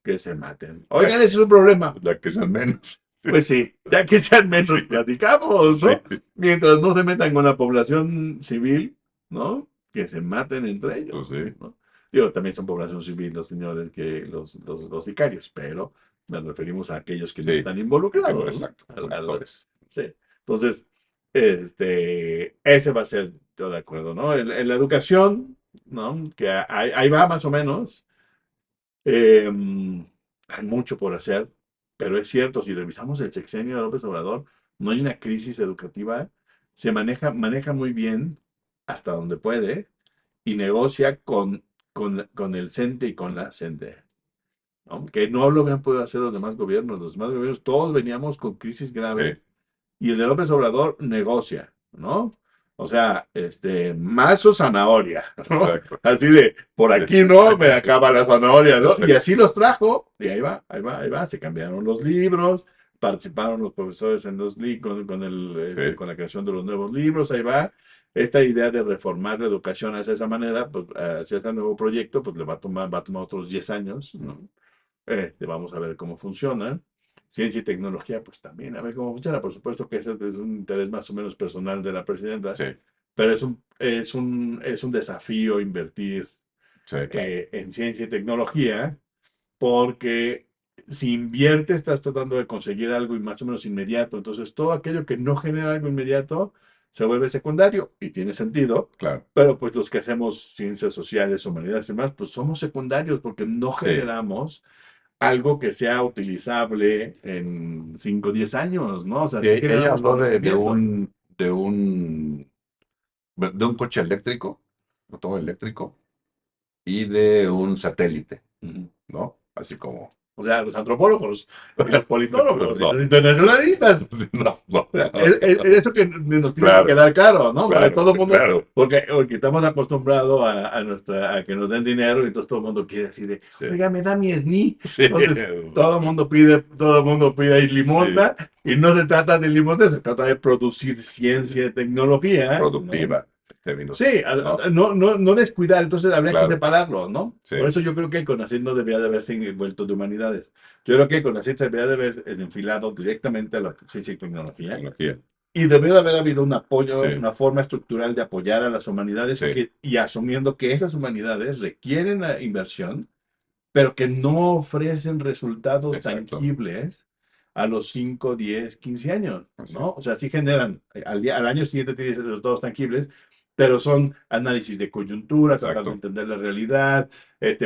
Que se maten. Oigan, ese es un problema. Ya que sean menos. Pues sí, ya que sean menos Sí, platicamos, sí, ¿no? Mientras no se metan con la población civil, ¿no? Que se maten entre pues ellos, sí, ¿no? Digo, también son población civil los señores que los sicarios, pero nos referimos a aquellos que no sí, están que no, involucrados, ¿no? exacto, los actores. Sí. Entonces, ese va a ser, yo de acuerdo, ¿no? En la educación, ¿no? Que ahí va más o menos. Eh, Hay mucho por hacer, pero es cierto, si revisamos el sexenio de López Obrador, no hay una crisis educativa, se maneja muy bien hasta donde puede y negocia con el CENTE y con la CENTE, ¿no? Que no lo habían podido hacer los demás gobiernos todos veníamos con crisis Sí, graves y el de López Obrador negocia, ¿no? O sea, mazo zanahoria, ¿no? exacto. Así de, por Sí, aquí no, me acaba la zanahoria, ¿no? Y así los trajo, y ahí va, ahí va, ahí va, se cambiaron los libros, participaron los profesores en los sí, con la creación de los nuevos libros, ahí va. Esta idea de reformar la educación hacia esa manera, pues, hacia ese nuevo proyecto, pues le va a tomar otros 10 años, ¿no? Vamos a ver cómo funciona. Ciencia y tecnología, pues también a ver cómo funciona. Por supuesto que ese es un interés más o menos personal de la presidenta, sí, pero es un desafío invertir sí, claro. en ciencia y tecnología, porque si inviertes estás tratando de conseguir algo y más o menos inmediato. Entonces, todo aquello que no genera algo inmediato se vuelve secundario y tiene sentido. Claro. Pero pues los que hacemos ciencias sociales, humanidades y demás, pues somos secundarios porque no Sí. generamos algo que sea utilizable en 5 o 10 años, ¿no? O sea, Sí, sí ella generamos habló de conocimiento. un coche eléctrico, automóvil eléctrico, y de un satélite, Ujú. ¿no? Así como. O sea, los antropólogos y los politólogos y No, los internacionalistas. no, no, O sea, no. eso que nos tiene que Claro, quedar claro, ¿no? Porque claro, todo el mundo, claro. porque estamos acostumbrados a que nos den dinero y entonces todo el mundo quiere así de, Sí, oiga, me da mi SNI. sí, Entonces, todo el mundo pide ahí sí, limosna y no se trata de limosna, se trata de producir ciencia y tecnología, ¿no? productiva, en términos, Sí, ¿no? no descuidar, entonces habría que Claro, separarlo, ¿no? sí, Por eso yo creo que el CONACYT no debería de haberse envuelto de humanidades. Yo creo que el CONACYT se debería de haber enfilado directamente a la ciencia y tecnología tecnología, y debería de haber habido un apoyo, sí, una forma estructural de apoyar a las humanidades sí, y asumiendo que esas humanidades requieren la inversión, pero que no ofrecen resultados exacto, tangibles a los 5, 10, 15 años, así ¿no? es, O sea, sí generan, al año siguiente tienes resultados tangibles, pero son análisis de coyuntura, tratar de exacto. entender la realidad,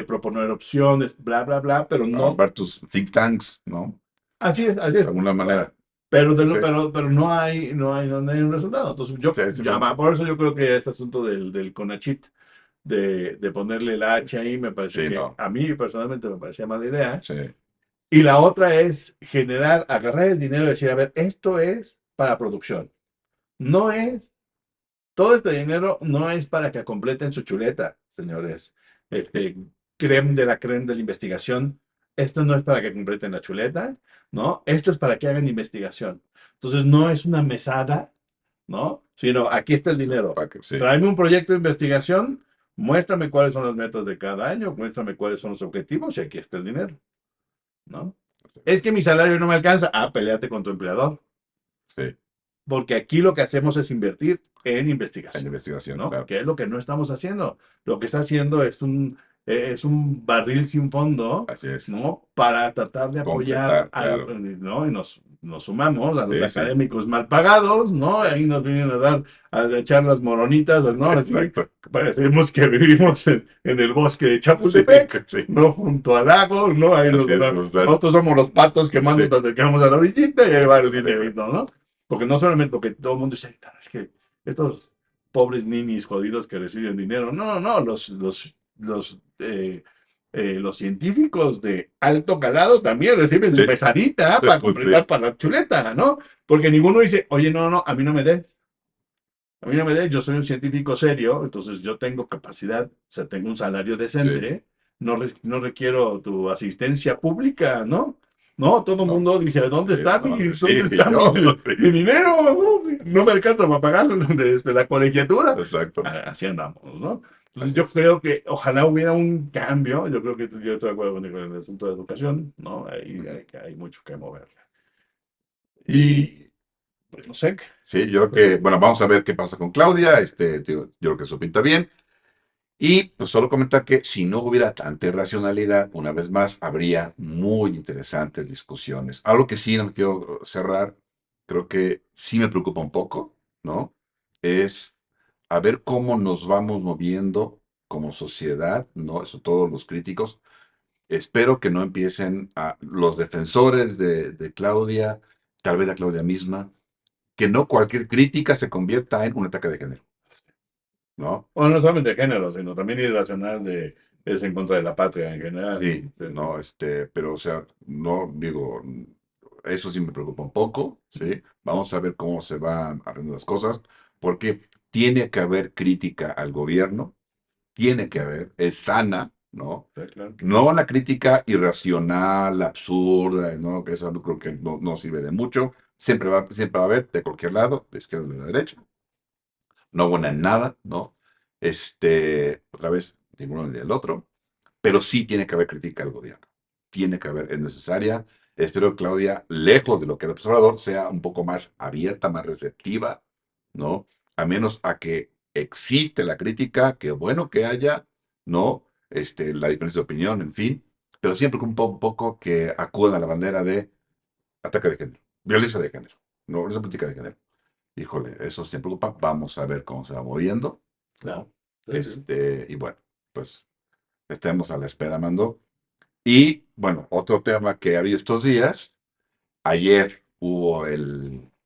proponer opciones, bla, bla, bla, pero no, Armar tus think tanks, ¿no? así De es, alguna manera, pero, sí, pero no hay un resultado. Entonces, sí, sí, por eso yo creo que este asunto del CONACHIT, de ponerle la H ahí, me parece sí, que no, a mí personalmente me parecía mala idea. sí, Y la otra es agarrar el dinero y decir, a ver, esto es para producción. No es, todo este dinero no es para que completen su chuleta, señores. Este, creme de la investigación. Esto no es para que completen la chuleta, ¿no? Esto es para que hagan investigación. Entonces, no es una mesada, ¿no? Sino, aquí está el dinero. para que, sí, Tráeme un proyecto de investigación, muéstrame cuáles son las metas de cada año, muéstrame cuáles son los objetivos y aquí está el dinero, ¿no? Es que mi salario no me alcanza. Ah, peleate con tu empleador. sí, Porque aquí lo que hacemos es invertir en en investigación, investigación, ¿no? claro, Que es lo que no estamos haciendo. Lo que está haciendo es un barril sin fondo, así es, ¿no? Para tratar de apoyar, completar, claro, ¿no? Y nos sumamos a los sí, sí, académicos mal pagados, ¿no? sí, Ahí nos vienen a echar las moronitas, ¿no? Así, exacto, parecemos que vivimos en el bosque de sí, Chapultepec, sí, ¿no? Junto al lago, ¿no? Ahí así es, nos dan, nosotros somos los patos que más nos sí, acercamos a la orillita y ahí va el exacto, dinerito, ¿no? Porque no solamente porque todo el mundo dice, es que estos pobres ninis jodidos que reciben dinero, no, no, no, los científicos de alto calado también reciben su Sí, pesadita para pues sí, completar para la chuleta, ¿no? Porque ninguno dice, oye, no, no, a mí no me des. A mí no me des, yo soy un científico serio, entonces yo tengo capacidad, o sea, tengo un salario sí, decente, no requiero tu asistencia pública, ¿no? No, todo el no, mundo dice, sí, no, dónde sí, y está yo, mi sí, dinero? ¿No? No me alcanza para pagar la colegiatura. exacto, Así andamos, ¿no? Entonces así yo es. creo que ojalá hubiera un cambio, yo creo que yo estoy de acuerdo con el asunto de educación, ¿no? Ahí Ujú. hay mucho que mover. Y, Y pues no sé, sí, yo creo que, bueno, vamos a ver qué pasa con Claudia, digo, yo creo que eso pinta bien. Y pues solo comentar que si no hubiera tanta irracionalidad, una vez más, habría muy interesantes discusiones. Algo que sí no me quiero cerrar, creo que sí me preocupa un poco, ¿no? Es a ver cómo nos vamos moviendo como sociedad, ¿no? Eso todos los críticos. Espero que no empiecen a los defensores de Claudia, tal vez a Claudia misma, que no cualquier crítica se convierta en un ataque de género, ¿no? bueno, no solamente de género, sino también irracional es en contra de la patria en general. Sí, no, pero o sea, no digo, eso sí me preocupa un poco, ¿sí? Vamos a ver cómo se van arreglando las cosas, porque tiene que haber crítica al gobierno, tiene que haber, es sana, ¿no? Sí, claro. No la crítica irracional, absurda, ¿no? Que eso no creo que no sirve de mucho. Siempre va a haber, de cualquier lado, de izquierda o de derecha, no buena en nada, ¿no? Otra vez, ninguno ni del otro, pero sí tiene que haber crítica al gobierno. Tiene que haber, es necesaria. Espero que Claudia, lejos de lo que el observador, sea un poco más abierta, más receptiva, ¿no? A menos a que existe la crítica, que bueno que haya, ¿no? La diferencia de opinión, en fin, pero siempre con un poco que acudan a la bandera de ataque de género, violencia de género, no, esa política de género. Híjole, eso se preocupa. Vamos a ver cómo se va moviendo, Claro. ¿no? Sí, sí. Y bueno, pues estemos a la espera, Mando. Y bueno, otro tema que ha habido estos días, ayer hubo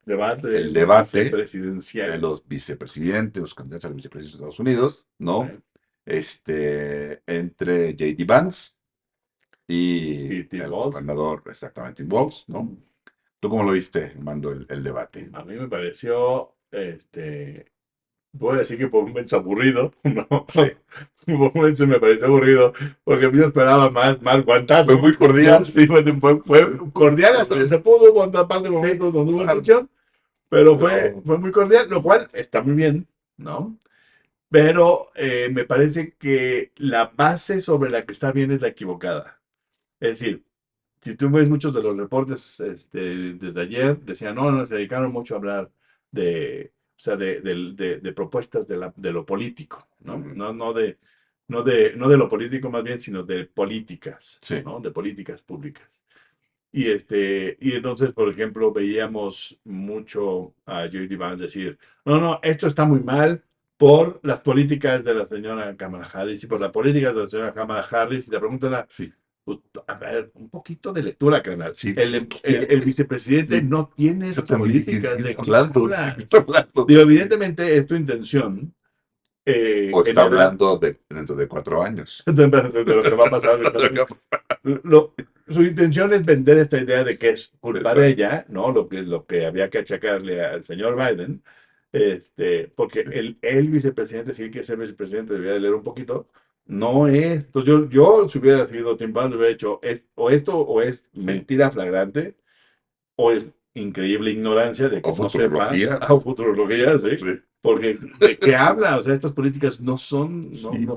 Debate el debate de vicepresidencial. los vicepresidentes, los candidatos a la vicepresidencia de Estados Unidos, ¿no? ¿Eh? Entre J.D. Vance y Y Tim el Walz. gobernador, exactamente, Tim Walz, ¿no? ¿Tú cómo lo viste, Mando, el debate? A mí me pareció, voy a decir que por un momento aburrido, ¿no? Sí, Por un momento me pareció aburrido, porque yo esperaba más fue guantazo, muy ¿no? cordial. Sí, fue cordial hasta donde se pudo, hubo una parte de Sí, momentos donde hubo claro, tensión, pero pero fue muy cordial, lo cual está muy bien, ¿no? Pero me parece que la base sobre la que está bien es la equivocada. Es decir, si tú ves muchos de los reportes desde ayer, decían, no, no, se dedicaron mucho a hablar o sea, de propuestas de lo político, ¿no? ujú, No de lo político más bien, sino de políticas, sí, ¿no? De políticas públicas. Y entonces, por ejemplo, veíamos mucho a J.D. Vance decir, no, no, esto está muy mal por las políticas de la señora Kamala Harris y por las políticas de la señora Kamala Harris. Y le preguntan sí, pues, a ver, un poquito de lectura, carnal. sí, ¿qué El quiere? vicepresidente Sí, no tiene yo esas también dije, ¿de políticas. qué ¿De está qué hablando? ¿De qué está hablas? hablando? Digo, Sí. evidentemente es tu intención O está generar hablando dentro de 4 años. de lo que va a pasar. Su intención es vender esta idea de que es culpa de Exacto, ella, ¿no? Lo que había que achacarle al señor Biden, porque sí, el vicepresidente, si él quiere ser vicepresidente, debería de leer un poquito. No es. Entonces, yo si hubiera sido Tim Biden, hubiera hecho o esto, o es sí. mentira flagrante, o es increíble ignorancia de O que no sepa, futurología, o futurología, ¿sí? sí, Porque de qué habla, o sea, estas políticas sí, no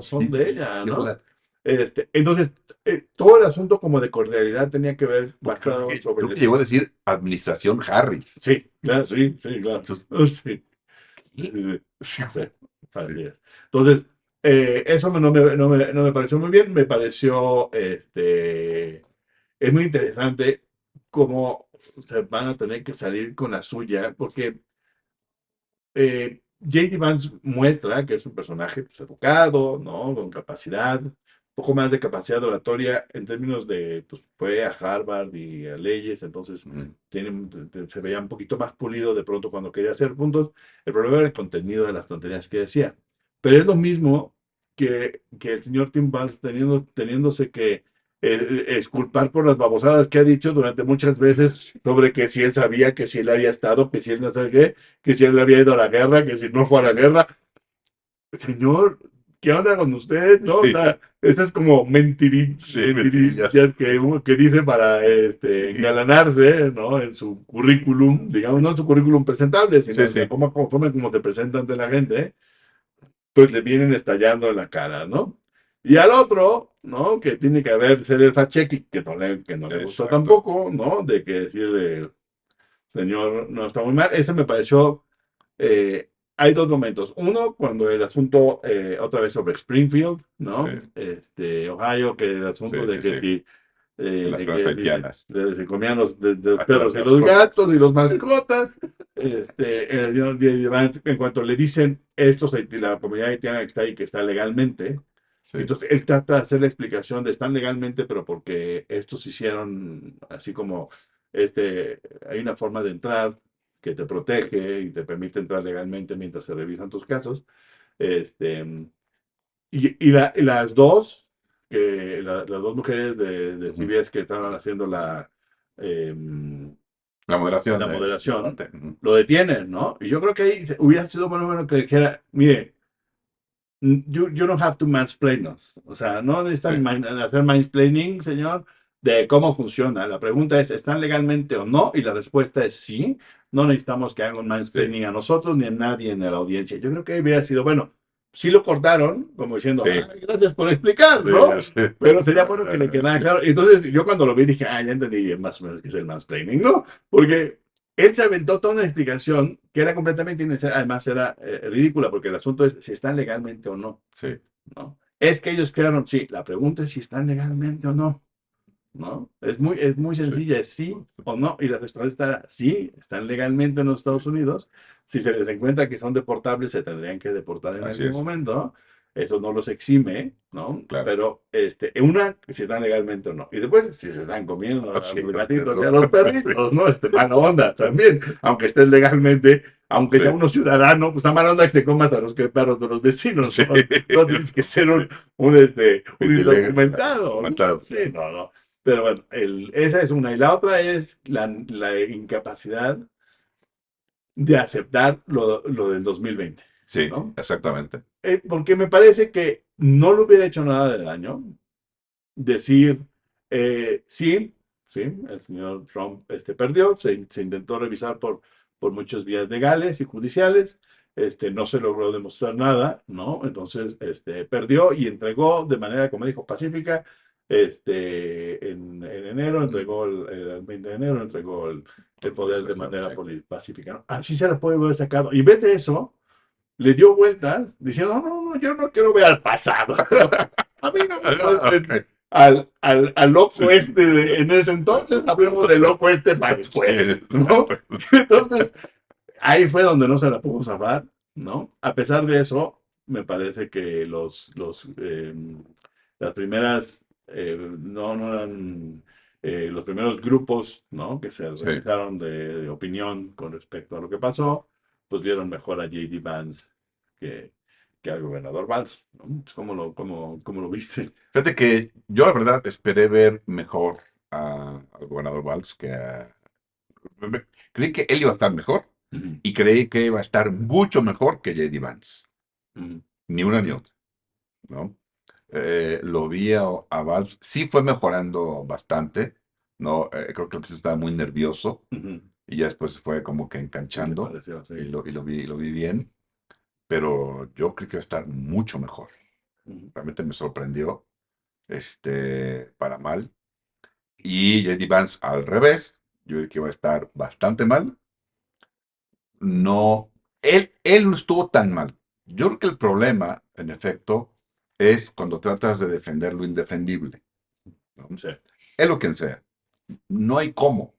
sí, son de ella, ¿qué ¿no? habla? Entonces, todo el asunto como de cordialidad tenía que ver Porque basado sobre creo que llegó a decir administración Harris. sí, claro, sí, sí, claro. Entonces, Sí, sí, ¿qué? sí, Sí, sí, así sí, es. Entonces, eso no me pareció muy bien, me pareció, es muy interesante cómo se van a tener que salir con la suya, porque J.D. Vance muestra que es un personaje pues, educado, ¿no? Con capacidad, un poco más de capacidad oratoria en términos de, pues fue a Harvard y a leyes, entonces mm, se veía un poquito más pulido de pronto cuando quería hacer puntos. El problema era el contenido de las tonterías que decía. Pero es lo mismo, que el señor Tim Valls teniéndose que exculpar por las babosadas que ha dicho durante muchas veces sobre que si él sabía, que si él había estado, que si él no sabe qué, que si él había ido a la guerra, que si no fue a la guerra. Señor, ¿qué onda con usted? ¿No? O Sí, sea, estas es como sí, mentirillas. mentirillas que dice para Sí, engalanarse, ¿no? En su currículum, digamos, no en su currículum presentable, sino sí, en la sí, forma como se presenta ante la gente, pues le vienen estallando en la cara, ¿no? Y al otro, ¿no? Que tiene que haber ser el fact-checking, que no le gustó exacto. tampoco, ¿no? De que decirle, señor, no está muy mal. Ese me pareció hay dos momentos. Uno, cuando el asunto, otra vez sobre Springfield, Sí, ¿no? Ohio, que el asunto sí, de sí, que sí. si En las de cosas que dice, haitianas. se comían de los A las perros y los mascotas. gatos y los mascotas. El señor J.D. Vance, en cuanto le dicen estos, la comunidad haitiana que está ahí, que está legalmente, Sí, entonces él trata de hacer la explicación de están legalmente, pero porque estos hicieron así como hay una forma de entrar que te protege y te permite entrar legalmente mientras se revisan tus casos. Este, y las dos, las dos mujeres de ujú. CBS que estaban haciendo eh, La moderación la del moderación, debate. Ujú. lo detienen, ¿no? Y yo creo que ahí hubiera sido bueno que dijera, mire, you don't have to mansplain us. O sea, no Sí, necesitan hacer mansplaining, señor, de cómo funciona. La pregunta es, ¿están legalmente o no? Y la respuesta es sí. No necesitamos que hagan un sí, mansplaining a nosotros ni a nadie en la audiencia. Yo creo que hubiera sido, bueno, sí lo cortaron, como diciendo, sí, ay, gracias por explicar, sí, ¿no? ya sé. Pero sería bueno que le quedara Sí, claro. Y entonces yo cuando lo vi dije, ah, ya entendí más o menos qué es el mansplaining, ¿no? Porque él se aventó toda una explicación que era completamente innecesaria, además era ridícula, porque el asunto es si están legalmente o no. sí, ¿No? Es que ellos crearon, sí, la pregunta es si están legalmente o no, ¿no? Es muy sí. sencilla, es sí o no, y la respuesta era sí, están legalmente en los Sí, Estados Unidos. Si se les encuentra que son deportables, se tendrían que deportar en así algún es, momento. Eso no los exime, ¿no? claro. Pero una, si están legalmente o no. Y después, si se están comiendo a Así, los los gatitos y perros. a los Sí, perritos, ¿no? Mala onda también, aunque estés legalmente, aunque sea sí, uno ciudadano, pues está mala onda que te comas a los perros de los vecinos, sí, ¿no? No tienes que ser sí. un indocumentado, ¿no? Comentado. Sí, no, no. Pero bueno, esa es una. Y la otra es la incapacidad de aceptar lo del 2020, Sí, ¿no? exactamente. Porque me parece que no le hubiera hecho nada de daño decir, sí, sí, el señor Trump perdió, se intentó revisar por muchas vías legales y judiciales, no se logró demostrar nada, ¿no? Entonces, perdió y entregó de manera, como dijo, pacífica, en enero, entregó el 20 de enero, entregó el poder de Legislación, manera sí. pacífica, ¿no? Así se la puede haber sacado. Y en vez de eso, le dio vueltas diciendo, no, no, yo no quiero ver al pasado. A mí no me Ah, muestren ok. al loco Sí. en ese entonces, hablemos del loco para después, ¿no? Entonces, ahí fue donde no se la pudo zafar, ¿no? A pesar de eso, me parece que las primeras, no eran los primeros grupos, ¿no? Que se Sí. realizaron de opinión con respecto a lo que pasó, pues vieron mejor a J.D. Vance que, que al gobernador Valls, ¿no? ¿Cómo lo viste? Fíjate que yo, la verdad, esperé ver mejor al gobernador Valls creí que él iba a estar mejor Ujú, y creí que iba a estar mucho mejor que J.D. Vance. ujú, Ni una ni otra, ¿no? Lo vi a Valls, sí fue mejorando bastante, ¿no? Creo que el estaba muy nervioso ujú. y ya después se fue como que Sí, le enganchando pareció, y sí. lo vi bien, pero yo creí que iba a estar mucho mejor. Ujú, Realmente me sorprendió, para mal. Y J.D. Vance al revés, yo creí que iba a estar bastante mal. No, él no estuvo tan mal. Yo creo que el problema, en efecto, es cuando tratas de defender lo indefendible, ¿no? sí. Es lo que sea. No hay cómo.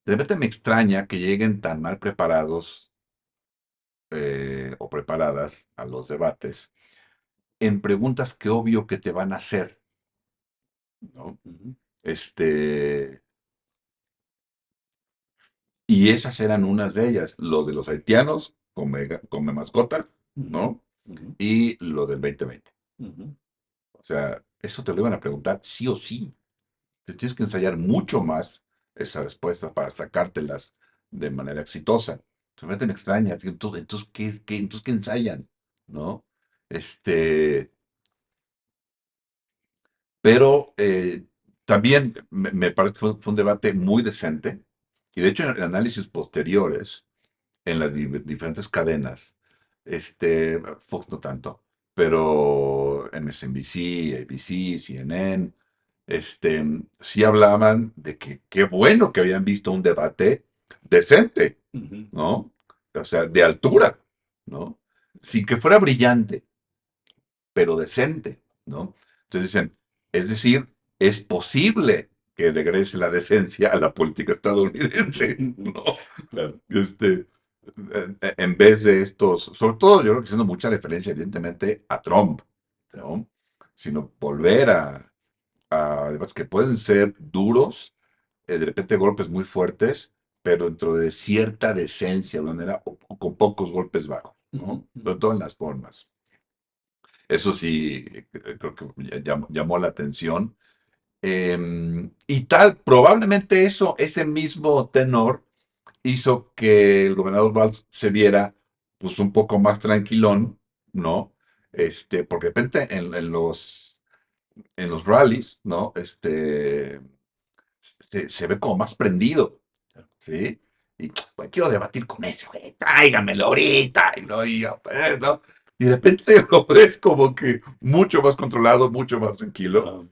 De repente me extraña que lleguen tan mal preparados, o preparadas a los debates en preguntas que obvio que te van a hacer, ¿no? Ujú, Este, y esas eran unas de ellas. Lo de los haitianos come mascotas, ujú, ¿no? ujú, y lo del 2020. ujú, O sea, eso te lo iban a preguntar sí o sí. Te tienes que ensayar mucho más esas respuestas para sacártelas de manera exitosa. Realmente me extraña. Entonces, ¿qué ensayan? ¿No? Este, pero también me parece que fue un debate muy decente. Y de hecho, en análisis posteriores, en las diferentes cadenas, Fox no tanto, pero MSNBC, ABC, CNN, sí hablaban de que qué bueno que habían visto un debate decente, ujú, ¿no? O sea, de altura, ¿no? Sin que fuera brillante, pero decente, ¿no? Entonces dicen, es decir, es posible que regrese la decencia a la política estadounidense, ujú. ¿no? Claro. Este, en vez de estos, sobre todo yo creo que haciendo mucha referencia evidentemente a Trump, ¿no? Sino volver a debates que pueden ser duros, de repente golpes muy fuertes, pero dentro de cierta decencia, de una manera, o con pocos golpes bajos, Ujú, ¿no? Sobre ujú, todo en las formas. Eso sí, creo que llamó la atención. Y tal, probablemente eso, ese mismo tenor hizo que el gobernador Valls se viera pues un poco más tranquilón, ¿no? Porque de repente en los rallies, ¿no? Se ve como más prendido, ¿sí? Y pues, quiero debatir con ese, güey, tráigamelo ahorita, y no, ¿no? Y de repente lo ves como que mucho más controlado, mucho más tranquilo. ah,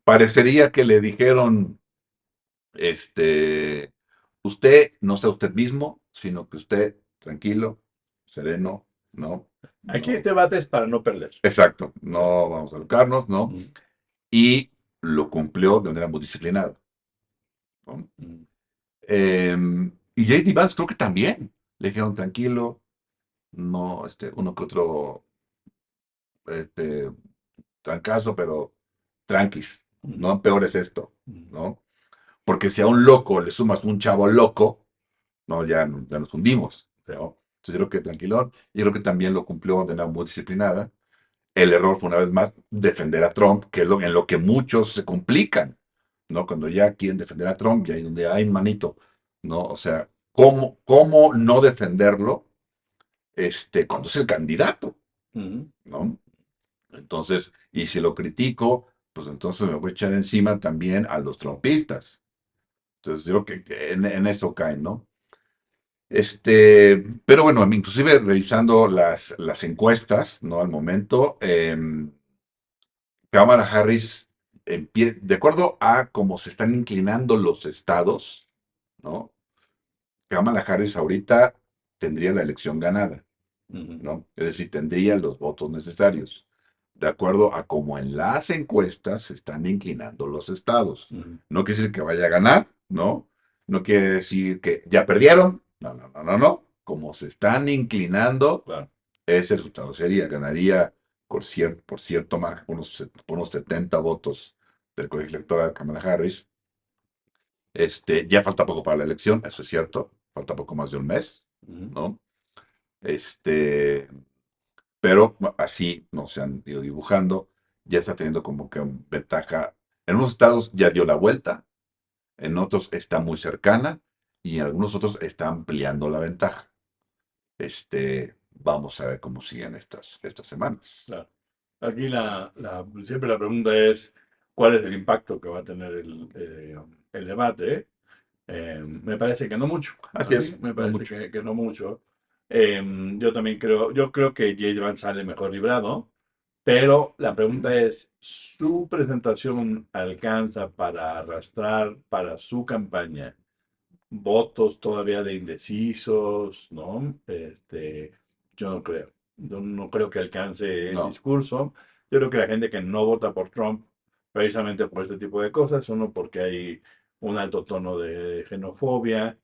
Parecería que le dijeron, este, usted no sea usted mismo, sino que usted tranquilo, sereno, no, Aquí no, este debate es para no perder. exacto, Claro. no vamos a alocarnos, ¿no? Ujú, Y lo cumplió de manera muy disciplinada, ¿no? ujú, Y J.D. Vance creo que también le dijeron tranquilo, no, uno que otro, este, trancazo, pero tranquis, ujú, no peores esto, ujú. ¿no? Porque si a un loco le sumas un chavo loco, no, ya nos hundimos, Sí. ¿no? Entonces yo creo que tranquilón, y creo que también lo cumplió de manera muy disciplinada. El error fue una vez más defender a Trump, que es en lo que muchos se complican, ¿no? Cuando ya quieren defender a Trump, ya hay donde hay manito, ¿no? O sea, ¿cómo no defenderlo, cuando es el candidato, Ujú, ¿no? Entonces, y si lo critico, pues entonces me voy a echar encima también a los trumpistas. Entonces, yo creo que en eso caen, ¿no? Pero bueno, inclusive revisando las encuestas, ¿no? Al momento, Kamala Harris, de acuerdo a cómo se están inclinando los estados, ¿no? Kamala Harris ahorita tendría la elección ganada, ujú, ¿no? Es decir, tendría los votos necesarios, de acuerdo a cómo en las encuestas se están inclinando los estados. ujú. No quiere decir que vaya a ganar, ¿no? No quiere decir que ya perdieron, no, no, no, no, no. Como se están inclinando, Claro. ese resultado sería, ganaría por cierto margen, por unos 70 votos del colegio electoral Kamala Harris. Ya falta poco para la elección, eso es cierto, falta poco más de un mes, Ujú, ¿no? Este, pero así no se han ido dibujando, ya está teniendo como que ventaja. En unos estados ya dio la vuelta, en otros está muy cercana y en algunos otros está ampliando la ventaja. Vamos a ver cómo siguen estas semanas. claro. Aquí siempre la pregunta es, ¿cuál es el impacto que va a tener el debate? Me parece que no mucho. A Así mí es, me no parece mucho. que no mucho. Yo creo que J. Vance sale mejor librado, pero la pregunta es, ¿su presentación alcanza para arrastrar para su campaña votos todavía de indecisos, ¿no? Yo no creo. Yo no creo que alcance el No, discurso. Yo creo que la gente que no vota por Trump, precisamente por este tipo de cosas, uno porque hay un alto tono de xenofobia,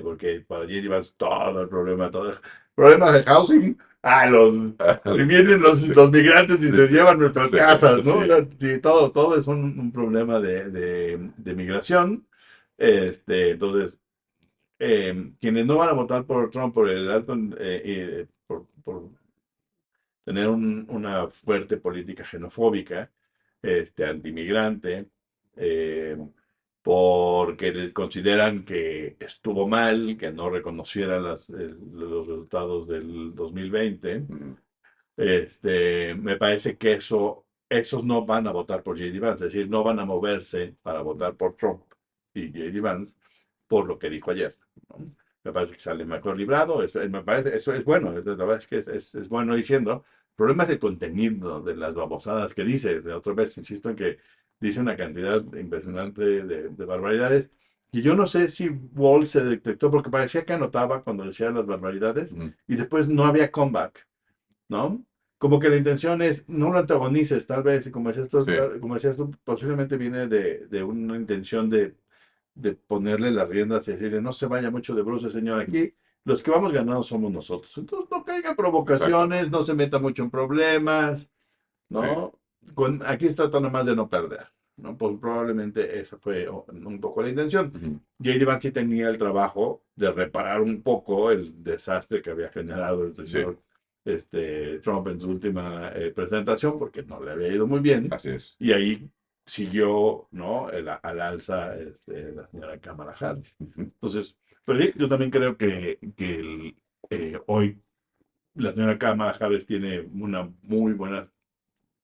porque para J.D. Vance todo el problema de housing, vienen sí, los migrantes y sí, se llevan nuestras sí, casas, ¿no? O sí, sea, sí, todo es un problema de migración. Entonces, quienes no van a votar por Trump por el alto, tener una fuerte política xenofóbica, antimigrante, eh, porque consideran que estuvo mal que no reconociera los resultados del 2020. Ujú. Me parece que esos no van a votar por J.D. Vance, es decir, no van a moverse para votar por Trump y J.D. Vance por lo que dijo ayer, ¿no? Me parece que sale mejor librado, me parece, eso es bueno, la verdad es que es bueno diciendo. El problema es el contenido de las babosadas que dice. De otra vez, insisto en que dice una cantidad impresionante de barbaridades. Y yo no sé si Wall se detectó, porque parecía que anotaba cuando decía las barbaridades Ujú. y después no había comeback, ¿no? Como que la intención es, no lo antagonices, tal vez, y Sí, como decías tú, posiblemente viene de una intención de ponerle las riendas y decirle, no se vaya mucho de bruces, señor, aquí los que vamos ganando somos nosotros. Entonces no caiga en exacto. provocaciones, no se meta mucho en problemas, Sí, ¿no? Aquí se trata nada más de no perder, ¿no? Pues probablemente esa fue un poco la intención. ujú, J.D. Vance sí tenía el trabajo de reparar un poco el desastre que había generado el sí, señor Trump en su última presentación, porque no le había ido muy bien, así es. y ahí siguió, ¿no? Al alza la señora Kamala Harris. Ujú. Entonces, pero sí, yo también creo que hoy la señora Kamala Harris tiene una muy buena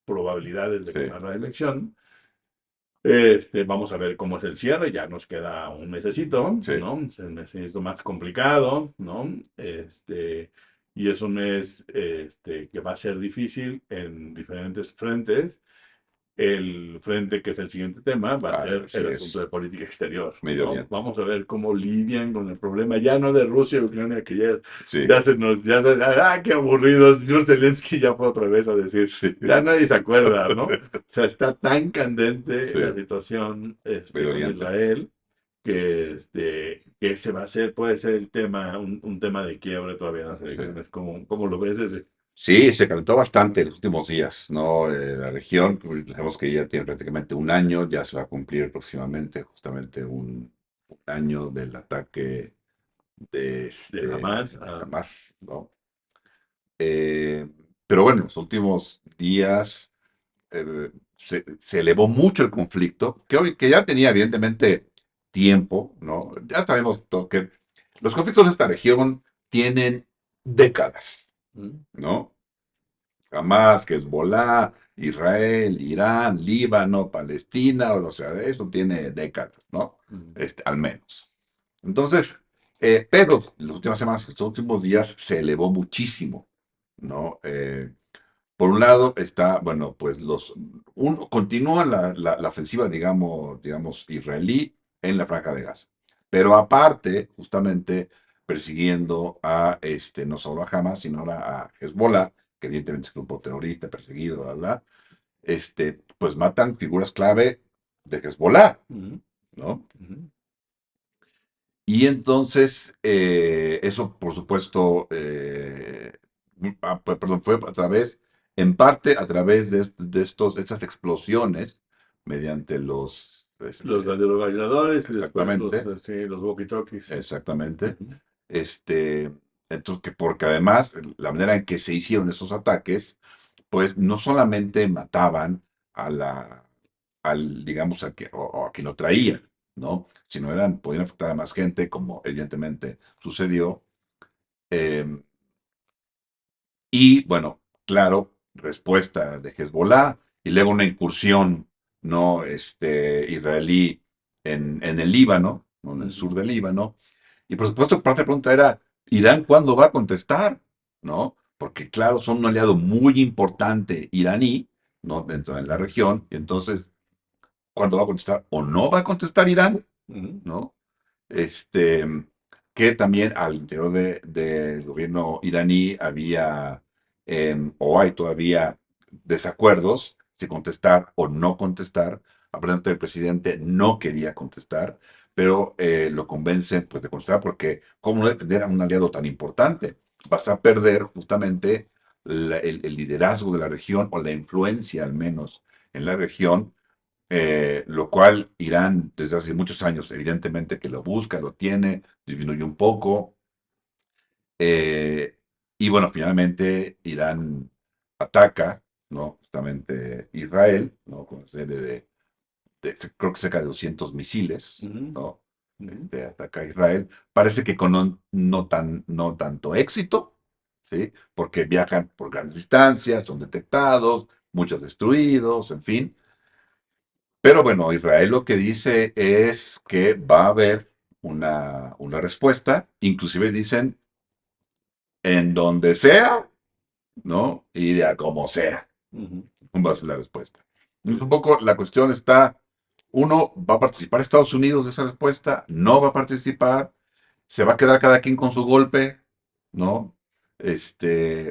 probabilidades de Sí, ganar la elección. Vamos a ver cómo es el cierre, ya nos queda un mesecito, sí, ¿no? Es el mesecito más complicado, ¿no? Y es un mes que va a ser difícil en diferentes frentes. El frente, que es el siguiente tema, va a ser así el asunto es. de política exterior, Medio ¿no? Oriente. Vamos a ver cómo lidian con el problema, ya no de Rusia y Ucrania, que Sí, qué aburridos. Señor Zelensky ya fue otra vez a decir, sí, ya nadie se acuerda, ¿no? O sea, está tan candente la sí, situación Medio con Oriente. Israel que ese va a ser, puede ser el tema, un tema de quiebre todavía en las Sí. elecciones. ¿Cómo lo ves ese? Sí, se calentó bastante en los últimos días, ¿no? La región, sabemos que ya tiene prácticamente un año, ya se va a cumplir próximamente justamente un año del ataque De Hamas de a... Hamas, ¿no? Eh, pero bueno, en los últimos días se elevó mucho el conflicto, que ya tenía evidentemente tiempo, ¿no? Ya sabemos que los conflictos de esta región tienen décadas, ¿Mm? ¿no? Hamas, Hezbollah, Israel, Irán, Líbano, Palestina, o sea, eso tiene décadas, ¿no? ¿Mm? Al menos. Entonces, pero las últimas semanas, estos últimos días se elevó muchísimo, ¿no? Por un lado está, bueno, pues continúa la ofensiva, digamos, israelí en la Franja de Gaza. Pero aparte, justamente persiguiendo no solo a Hamas, sino ahora a Hezbollah, que evidentemente es un grupo terrorista, perseguido, ¿verdad? Pues matan figuras clave de Hezbollah, ¿Mm? ¿no? ¿Mm? Y entonces, eso, por supuesto, perdón, fue a través, en parte a través de estas explosiones mediante Los radioorganizadores y después exactamente, sí, los walkie-talkies. exactamente, Ujú. este, entonces, porque además, la manera en que se hicieron esos ataques, pues no solamente mataban a digamos, o a quien lo traía, ¿no? Sino podían afectar a más gente, como evidentemente sucedió. eh, y bueno, claro, respuesta de Hezbollah y luego una incursión no israelí en el Líbano, ¿no? En el sur Ujú. del Líbano. Y por supuesto, parte de la pregunta era, ¿Irán cuándo va a contestar? ¿No? Porque claro, son un aliado muy importante iraní, ¿no? Dentro de la región. Y entonces, ¿cuándo va a contestar o no va a contestar Irán? Ujú. ¿No? este, que también al interior del gobierno iraní había, o hay todavía desacuerdos si contestar o no contestar. Aparentemente el presidente no quería contestar, pero lo convencen pues de contestar porque ¿cómo no defender a un aliado tan importante? Vas a perder justamente el liderazgo de la región o la influencia al menos en la región, lo cual Irán desde hace muchos años, evidentemente que lo busca, lo tiene, disminuye un poco. eh, y bueno, finalmente Irán ataca, ¿no? Justamente Israel, ¿no? Con una serie creo que cerca de 200 misiles, Ujú, ¿no? ujú, Ataca a Israel. Parece que con no tanto éxito, ¿sí? Porque viajan por grandes distancias, son detectados, muchos destruidos, en fin. Pero bueno, Israel lo que dice es que va a haber una respuesta, inclusive dicen en donde sea, ¿no? Y de a como sea, ujú. va a Sí, ser la respuesta. sí, Entonces, un sí. poco la cuestión está, uno, ¿va a participar Estados Unidos de esa respuesta? ¿No va a participar? ¿Se va a quedar cada quien con su golpe? ¿No?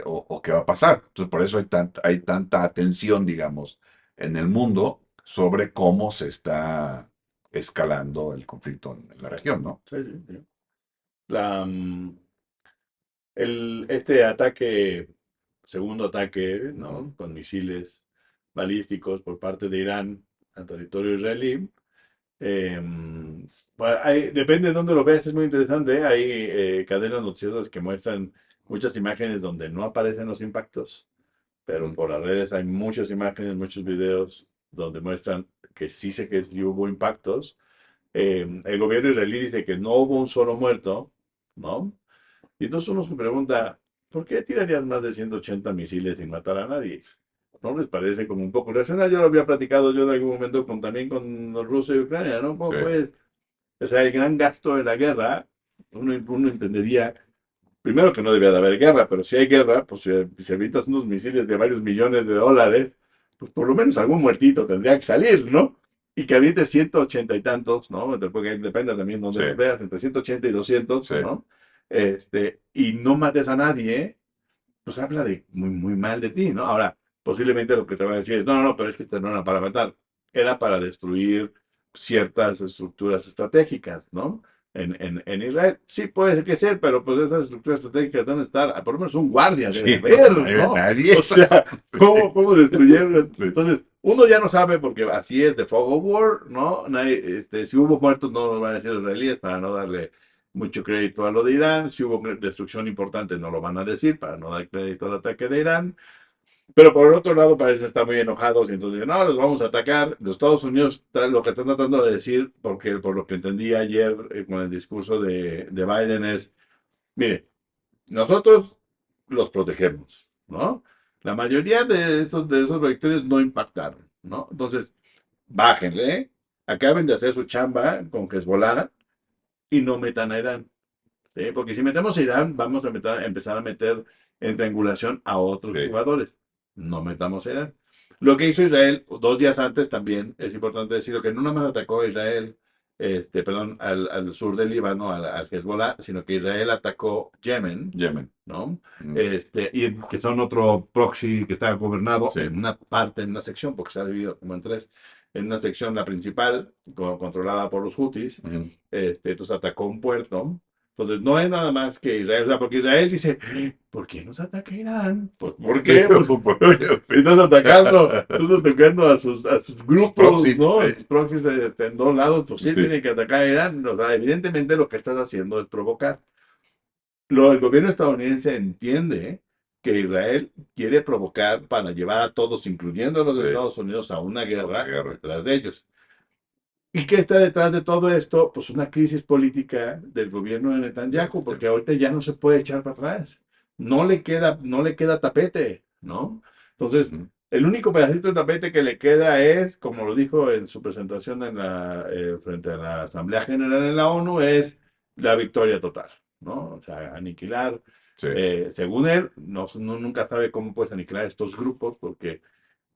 O qué va a pasar. Entonces, por eso hay tanta atención, digamos, en el mundo sobre cómo se está escalando el conflicto en la región, ¿no? Sí, sí, sí. La, este ataque, segundo ataque, Ujú. ¿no? Con misiles balísticos por parte de Irán al territorio israelí. eh, depende de dónde lo veas, es muy interesante. Hay cadenas noticiosas que muestran muchas imágenes donde no aparecen los impactos, pero Ujú. por las redes hay muchas imágenes, muchos videos donde muestran que sí hubo impactos. El gobierno israelí dice que no hubo un solo muerto, ¿no? Y entonces uno se pregunta, ¿por qué tirarías más de 180 misiles sin matar a nadie? ¿No les parece como un poco irracional? Yo lo había platicado yo en algún momento también con los rusos y Ucrania, ¿no? Sí, Pues, o sea, el gran gasto de la guerra, uno entendería, primero que no debía de haber guerra, pero si hay guerra, pues si evitas unos misiles de varios millones de dólares, pues por lo menos algún muertito tendría que salir, ¿no? Y que avientes 180 y tantos, ¿no? Porque depende también de sí, donde los veas, entre 180 y 200, sí, ¿no? Y no mates a nadie, pues habla de muy, muy mal de ti, ¿no? Ahora, posiblemente lo que te van a decir es, no, no, no, pero es que no era para matar, era para destruir ciertas estructuras estratégicas, ¿no? En Israel. Sí, puede ser que sea, pero pues esas estructuras estratégicas deben estar, por lo menos un guardia debe de sí, no, no haber, hay ¿no? nadie. O sea, Sí, ¿cómo destruyeron? sí, Entonces, uno ya no sabe porque así es de Fog of War, ¿no? Si hubo muertos, no lo van a decir los israelíes para no darle mucho crédito a lo de Irán. Si hubo destrucción importante, no lo van a decir para no dar crédito al ataque de Irán. Pero por el otro lado, parece estar muy enojados y entonces no, los vamos a atacar. Los Estados Unidos lo que están tratando de decir, porque por lo que entendí ayer con el discurso de Biden es, mire, nosotros los protegemos, ¿no? La mayoría de esos vectores no impactaron, ¿no? Entonces, bájenle, acaben de hacer su chamba con Hezbollah y no metan a Irán. ¿Sí? Porque si metemos a Irán, vamos empezar a meter en triangulación a otros sí, jugadores. No metamos a Irán. Lo que hizo Israel 2 días antes también, es importante decirlo, que no nada más atacó a Israel, perdón, al sur del Líbano, al Hezbollah, sino que Israel atacó Yemen, Yemen. ¿no? Mm, Y que son otro proxy que está gobernado sí, en una parte, en una sección, porque se ha dividido como en tres, en una sección, la principal, controlada por los Houthis, ujú. entonces atacó un puerto. Entonces no es nada más que Israel, o sea, porque Israel dice, ¿por qué nos ataca Irán? Pues ¿por Sí, qué? Pues ¿por qué? Sí. estás atacando a sus Sus grupos, proxies, ¿no? A sí, sus proxies en dos lados, pues sí sí, tienen que atacar a Irán. O sea, evidentemente lo que estás haciendo es provocar. El gobierno estadounidense entiende que Israel quiere provocar para llevar a todos, incluyendo a los de sí, Estados Unidos, a una a una guerra guerra. detrás de ellos. ¿Y qué está detrás de todo esto? Pues una crisis política del gobierno de Netanyahu, porque ahorita ya no se puede echar para atrás. No le queda tapete, ¿no? Entonces, Ujú. el único pedacito de tapete que le queda es, como lo dijo en su presentación frente a la Asamblea General en la ONU, es la victoria total, ¿no? O sea, aniquilar. Sí, Según él, nunca sabe cómo puedes aniquilar estos grupos, porque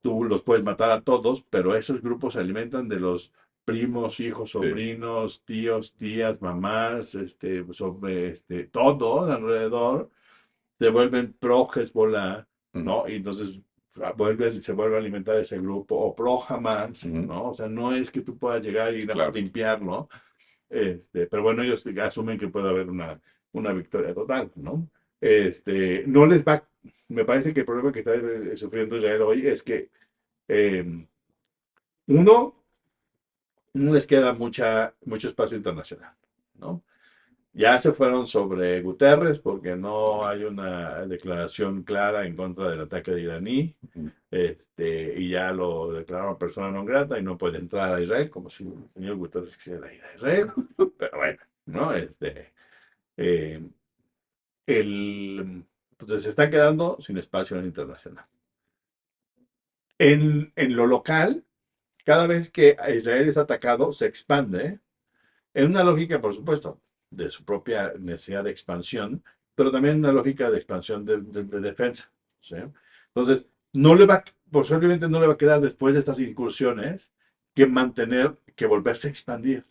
tú los puedes matar a todos, pero esos grupos se alimentan de los primos, hijos, sí, sobrinos, tíos, tías, mamás, todos alrededor, se vuelven pro Hezbollah, ujú, ¿no? Y entonces se vuelve a alimentar ese grupo, o pro Hamas, ujú, ¿no? O sea, no es que tú puedas llegar y nada más claro, limpiarlo, pero bueno, ellos asumen que puede haber una victoria total, ¿no? No les va, me parece que el problema que está sufriendo Israel hoy es que eh, uno, no les queda mucho espacio internacional, ¿no? Ya se fueron sobre Guterres porque no hay una declaración clara en contra del ataque de iraní, Ujú. y ya lo declararon persona non grata y no puede entrar a Israel, como si el señor Guterres quisiera ir a Israel. Pero bueno, ¿no? Eh, entonces se está quedando sin espacio en el internacional. En lo local, cada vez que Israel es atacado, se expande en una lógica, por supuesto, de su propia necesidad de expansión, pero también una lógica de expansión de defensa. ¿Sí? Entonces, no le va, posiblemente no le va a quedar después de estas incursiones que mantener, que volverse a expandir.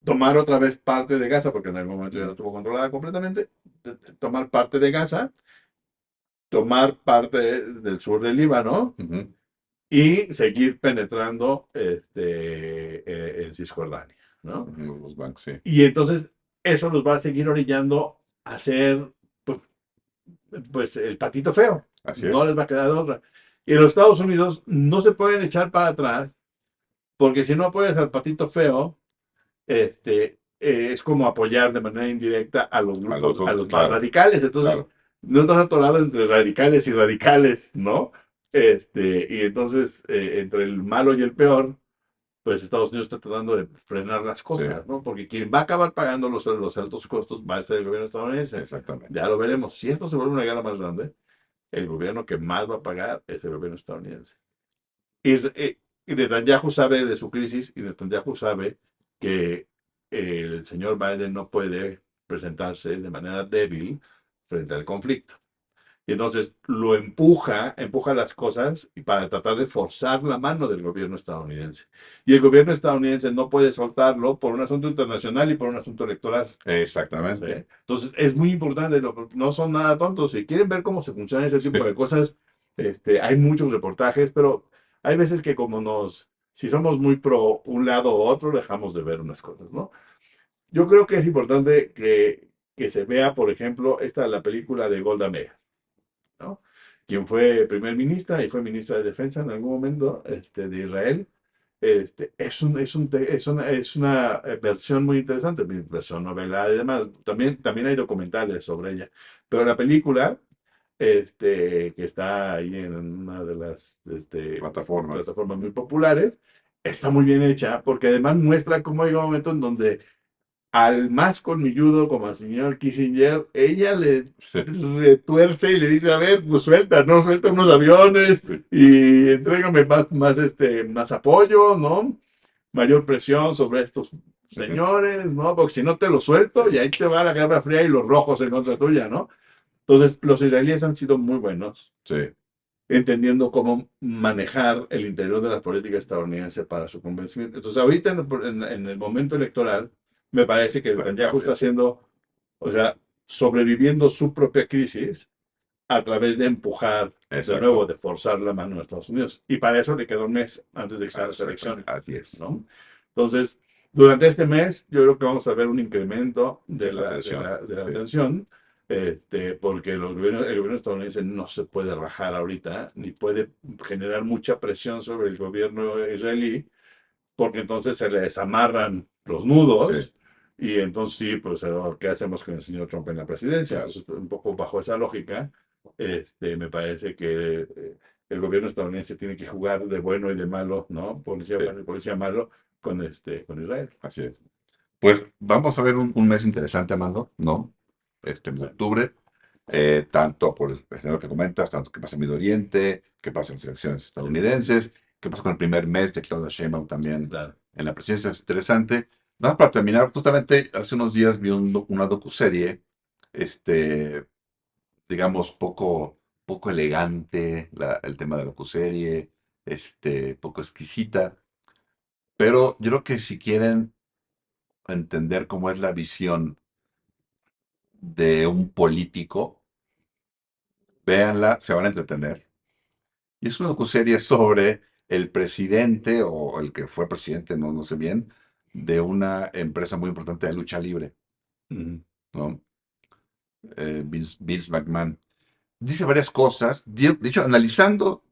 Tomar otra vez parte de Gaza, porque en algún momento ya la tuvo controlada completamente, tomar parte de Gaza, tomar parte del sur del Líbano, Ujú. y seguir penetrando en Cisjordania, ¿no? Ujú. Los bancos, sí. Y entonces eso los va a seguir orillando a ser, pues, pues, el patito feo. Así No es. les va a quedar otra. Y los Estados Unidos no se pueden echar para atrás, porque si no apoyas al patito feo, es como apoyar de manera indirecta a los A los grupos, a otros, los más claro, radicales. Entonces, claro. no estás atorado entre radicales y radicales, ¿no? Y entonces, entre el malo y el peor, pues Estados Unidos está tratando de frenar las Sí, cosas, ¿no? Porque quien va a acabar pagando los altos costos va a ser el gobierno estadounidense. exactamente. Ya lo veremos. Si esto se vuelve una guerra más grande, el gobierno que más va a pagar es el gobierno estadounidense. Y Netanyahu sabe de su crisis y Netanyahu sabe que el señor Biden no puede presentarse de manera débil frente al conflicto. Y entonces lo empuja las cosas para tratar de forzar la mano del gobierno estadounidense. Y el gobierno estadounidense no puede soltarlo por un asunto internacional y por un asunto electoral. ¿Sí? Exactamente. Entonces es muy importante, no son nada tontos. Si quieren ver cómo se funciona ese tipo Sí, de cosas, hay muchos reportajes, pero hay veces que si somos muy pro un lado u otro, dejamos de ver unas cosas, ¿no? Yo creo que es importante que se vea, por ejemplo, la película de Golda Meir, ¿no? Quien fue primer ministra y fue ministra de Defensa en algún momento, de Israel. Es una versión muy interesante, versión novelada y demás. También hay documentales sobre ella. Pero la película, que está ahí en una de las plataformas. plataformas muy populares, está muy bien hecha porque además muestra cómo hay un momento en donde al más colmilludo como al señor Kissinger, ella le Sí, retuerce y le dice, a ver, pues suelta, ¿no? Suelta unos aviones sí. y entrégame más apoyo, ¿no? Mayor presión sobre estos Ujú. señores, ¿no? Porque si no te lo suelto y Sí, ahí te va la guerra fría y los rojos en contra tuya, ¿no? Entonces, los israelíes han sido muy buenos sí, entendiendo cómo manejar el interior de las políticas estadounidenses para su convencimiento. Entonces, ahorita en el momento electoral, me parece que está Netanyahu está cambiando. haciendo, o sea, sobreviviendo su propia crisis a través de empujar, de nuevo, Exacto. de forzar la mano a Estados Unidos. Y para eso le quedó un mes antes de que sean las Exactamente. elecciones, Así es. ¿no? Entonces, durante este mes, yo creo que vamos a ver un incremento Sí, de la la, de atención. la, de la Sí, tensión, porque el gobierno estadounidense no se puede rajar ahorita, ni puede generar mucha presión sobre el gobierno israelí, porque entonces se le desamarran los sí, nudos y entonces sí, pues, ¿qué hacemos con el señor Trump en la presidencia? claro. Entonces, un poco bajo esa lógica, me parece que el gobierno estadounidense tiene que jugar de bueno y de malo, ¿no? Policía Sí, bueno y policía malo con Israel. así es. Pues vamos a ver un mes interesante, Amando, ¿no? Este mes de Sí, octubre, tanto por el escenario que comentas, tanto qué pasa en Medio Oriente, qué pasa en las elecciones sí, estadounidenses, qué pasa con el primer mes de Claudia Sheinbaum también claro. en la presidencia, es interesante. Nada más para terminar, justamente hace unos días vi una docuserie, este, digamos, poco elegante, el tema de la docuserie, poco exquisita, pero yo creo que si quieren entender cómo es la visión de un político, véanla, se van a entretener. Y es una docuserie sobre el presidente o el que fue presidente, no sé bien, de una empresa muy importante de lucha libre, Ujú. ¿no? Vince McMahon. Dice varias cosas, de hecho, analizando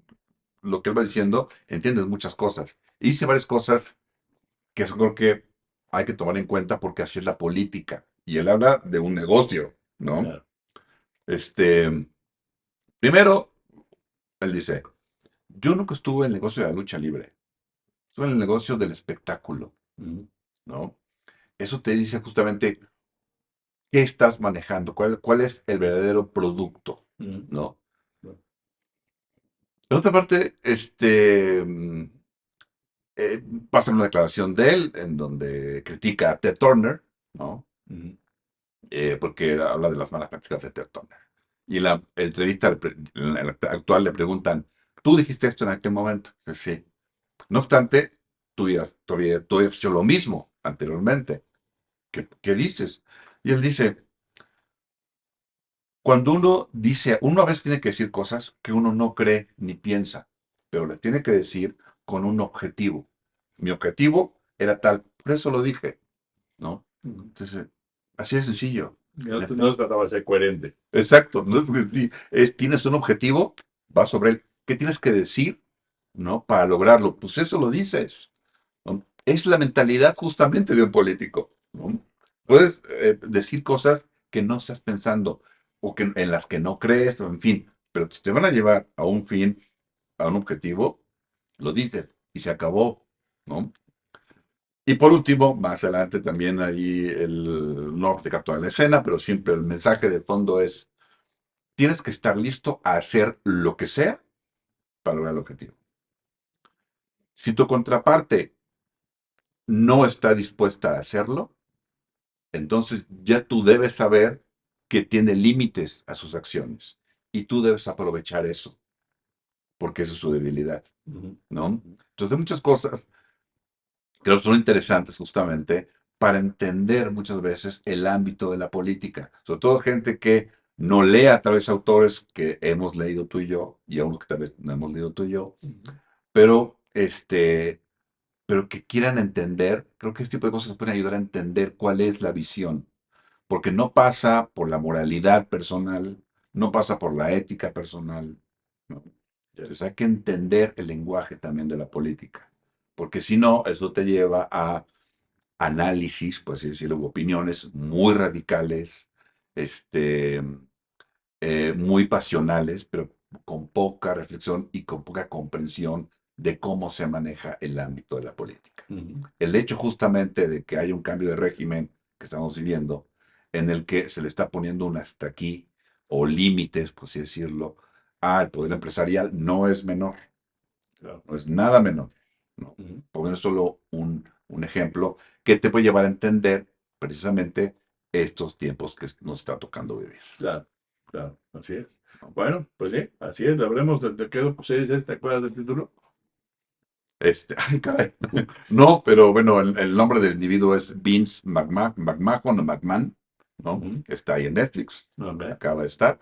lo que él va diciendo, entiendes muchas cosas. Y dice varias cosas que son, creo que hay que tomar en cuenta porque así es la política. Y él habla de un negocio, ¿no? Claro. Primero, él dice, yo nunca estuve en el negocio de la lucha libre, estuve en el negocio del espectáculo, Ujú, ¿no? Eso te dice justamente qué estás manejando, cuál es el verdadero producto, ujú, ¿no? claro, Por otra parte, pasa una declaración de él en donde critica a Ted Turner, ¿no? ujú, Porque habla de las malas prácticas de Ted Turner. Y en la entrevista en la actual le preguntan, ¿tú dijiste esto en aquel momento? Dice, sí. No obstante, tú habías hecho lo mismo anteriormente. ¿Qué dices? Y él dice, cuando uno a veces tiene que decir cosas que uno no cree ni piensa, pero las tiene que decir con un objetivo. Mi objetivo era tal, por eso lo dije, ¿no? ujú. Entonces, así de sencillo. En No se efecto. trataba de ser coherente. Exacto, no es que sí, tienes un objetivo, va sobre él. ¿Qué tienes que decir, no? Para lograrlo. Pues eso lo dices, ¿no? Es la mentalidad justamente de un político, ¿no? Puedes decir cosas que no estás pensando o en las que no crees, o en fin, pero si te van a llevar a un fin, a un objetivo, lo dices y se acabó, ¿no? Y por último, más adelante también ahí el norte captó la escena, pero siempre el mensaje de fondo es, tienes que estar listo a hacer lo que sea para lograr el objetivo. Si tu contraparte no está dispuesta a hacerlo, entonces ya tú debes saber que tiene límites a sus acciones y tú debes aprovechar eso, porque eso es su debilidad, Ujú, ¿no? Entonces hay muchas cosas creo que son interesantes justamente para entender muchas veces el ámbito de la política, sobre todo gente que no lee a través de autores que hemos leído tú y yo, y a unos que tal vez no hemos leído tú y yo, ujú, pero pero que quieran entender, creo que este tipo de cosas nos pueden ayudar a entender cuál es la visión, porque no pasa por la moralidad personal, no pasa por la ética personal, ¿no? ya, Entonces hay que entender el lenguaje también de la política, porque si no, eso te lleva a análisis, por así decirlo, opiniones muy radicales, este, muy pasionales, pero con poca reflexión y con poca comprensión de cómo se maneja el ámbito de la política. ujú, El hecho justamente de que hay un cambio de régimen que estamos viviendo, en el que se le está poniendo un hasta aquí, o límites, por así decirlo, al poder empresarial, no es menor, claro, no es nada menor, ¿no? ujú, Poner solo un ejemplo que te puede llevar a entender precisamente estos tiempos que nos está tocando vivir, claro, claro, así es. ¿no? Bueno, pues sí, así es. Hablemos de qué serie es, ¿te acuerdas del título? Ay, caray. No, pero bueno, el nombre del individuo es Vince McMahon o McMahon, ¿no? Ujú, Está ahí en Netflix, no, hombre, acaba de estar.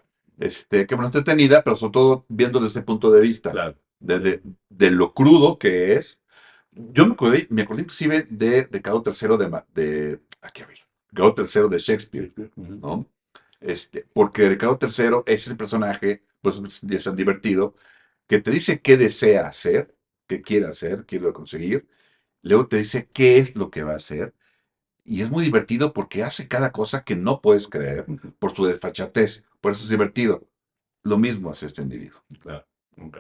Que bueno, entretenida, pero sobre todo viendo desde ese punto de vista, claro, sí, de lo crudo que es. Yo me acordé inclusive de Ricardo III aquí a ver, Ricardo III de Shakespeare, Shakespeare, ujú, ¿no? Porque Ricardo III es ese personaje, pues es tan divertido, que te dice qué desea hacer, qué quiere hacer, quiere conseguir, luego te dice qué es lo que va a hacer, y es muy divertido porque hace cada cosa que no puedes creer ujú, por su desfachatez, por eso es divertido. Lo mismo hace este individuo. claro, ok.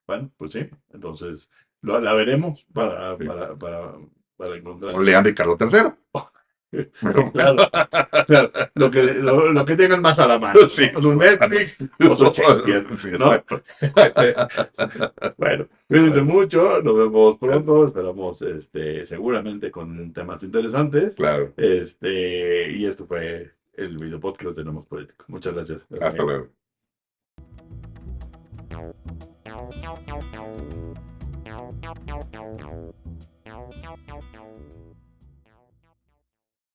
Bueno, pues sí, entonces la veremos Sí. para O encontrar. lean Ricardo III. Claro, claro, lo que tengan más a la mano, Sí, ¿no? Su Netflix o su Shakespeare, sí, ¿no? exacto. Bueno, cuídense Bueno, mucho, nos vemos ya, pronto, esperamos seguramente con temas interesantes. claro. Y esto fue el video podcast de Nomos Político. Muchas gracias. Gracias, Hasta Miguel. luego.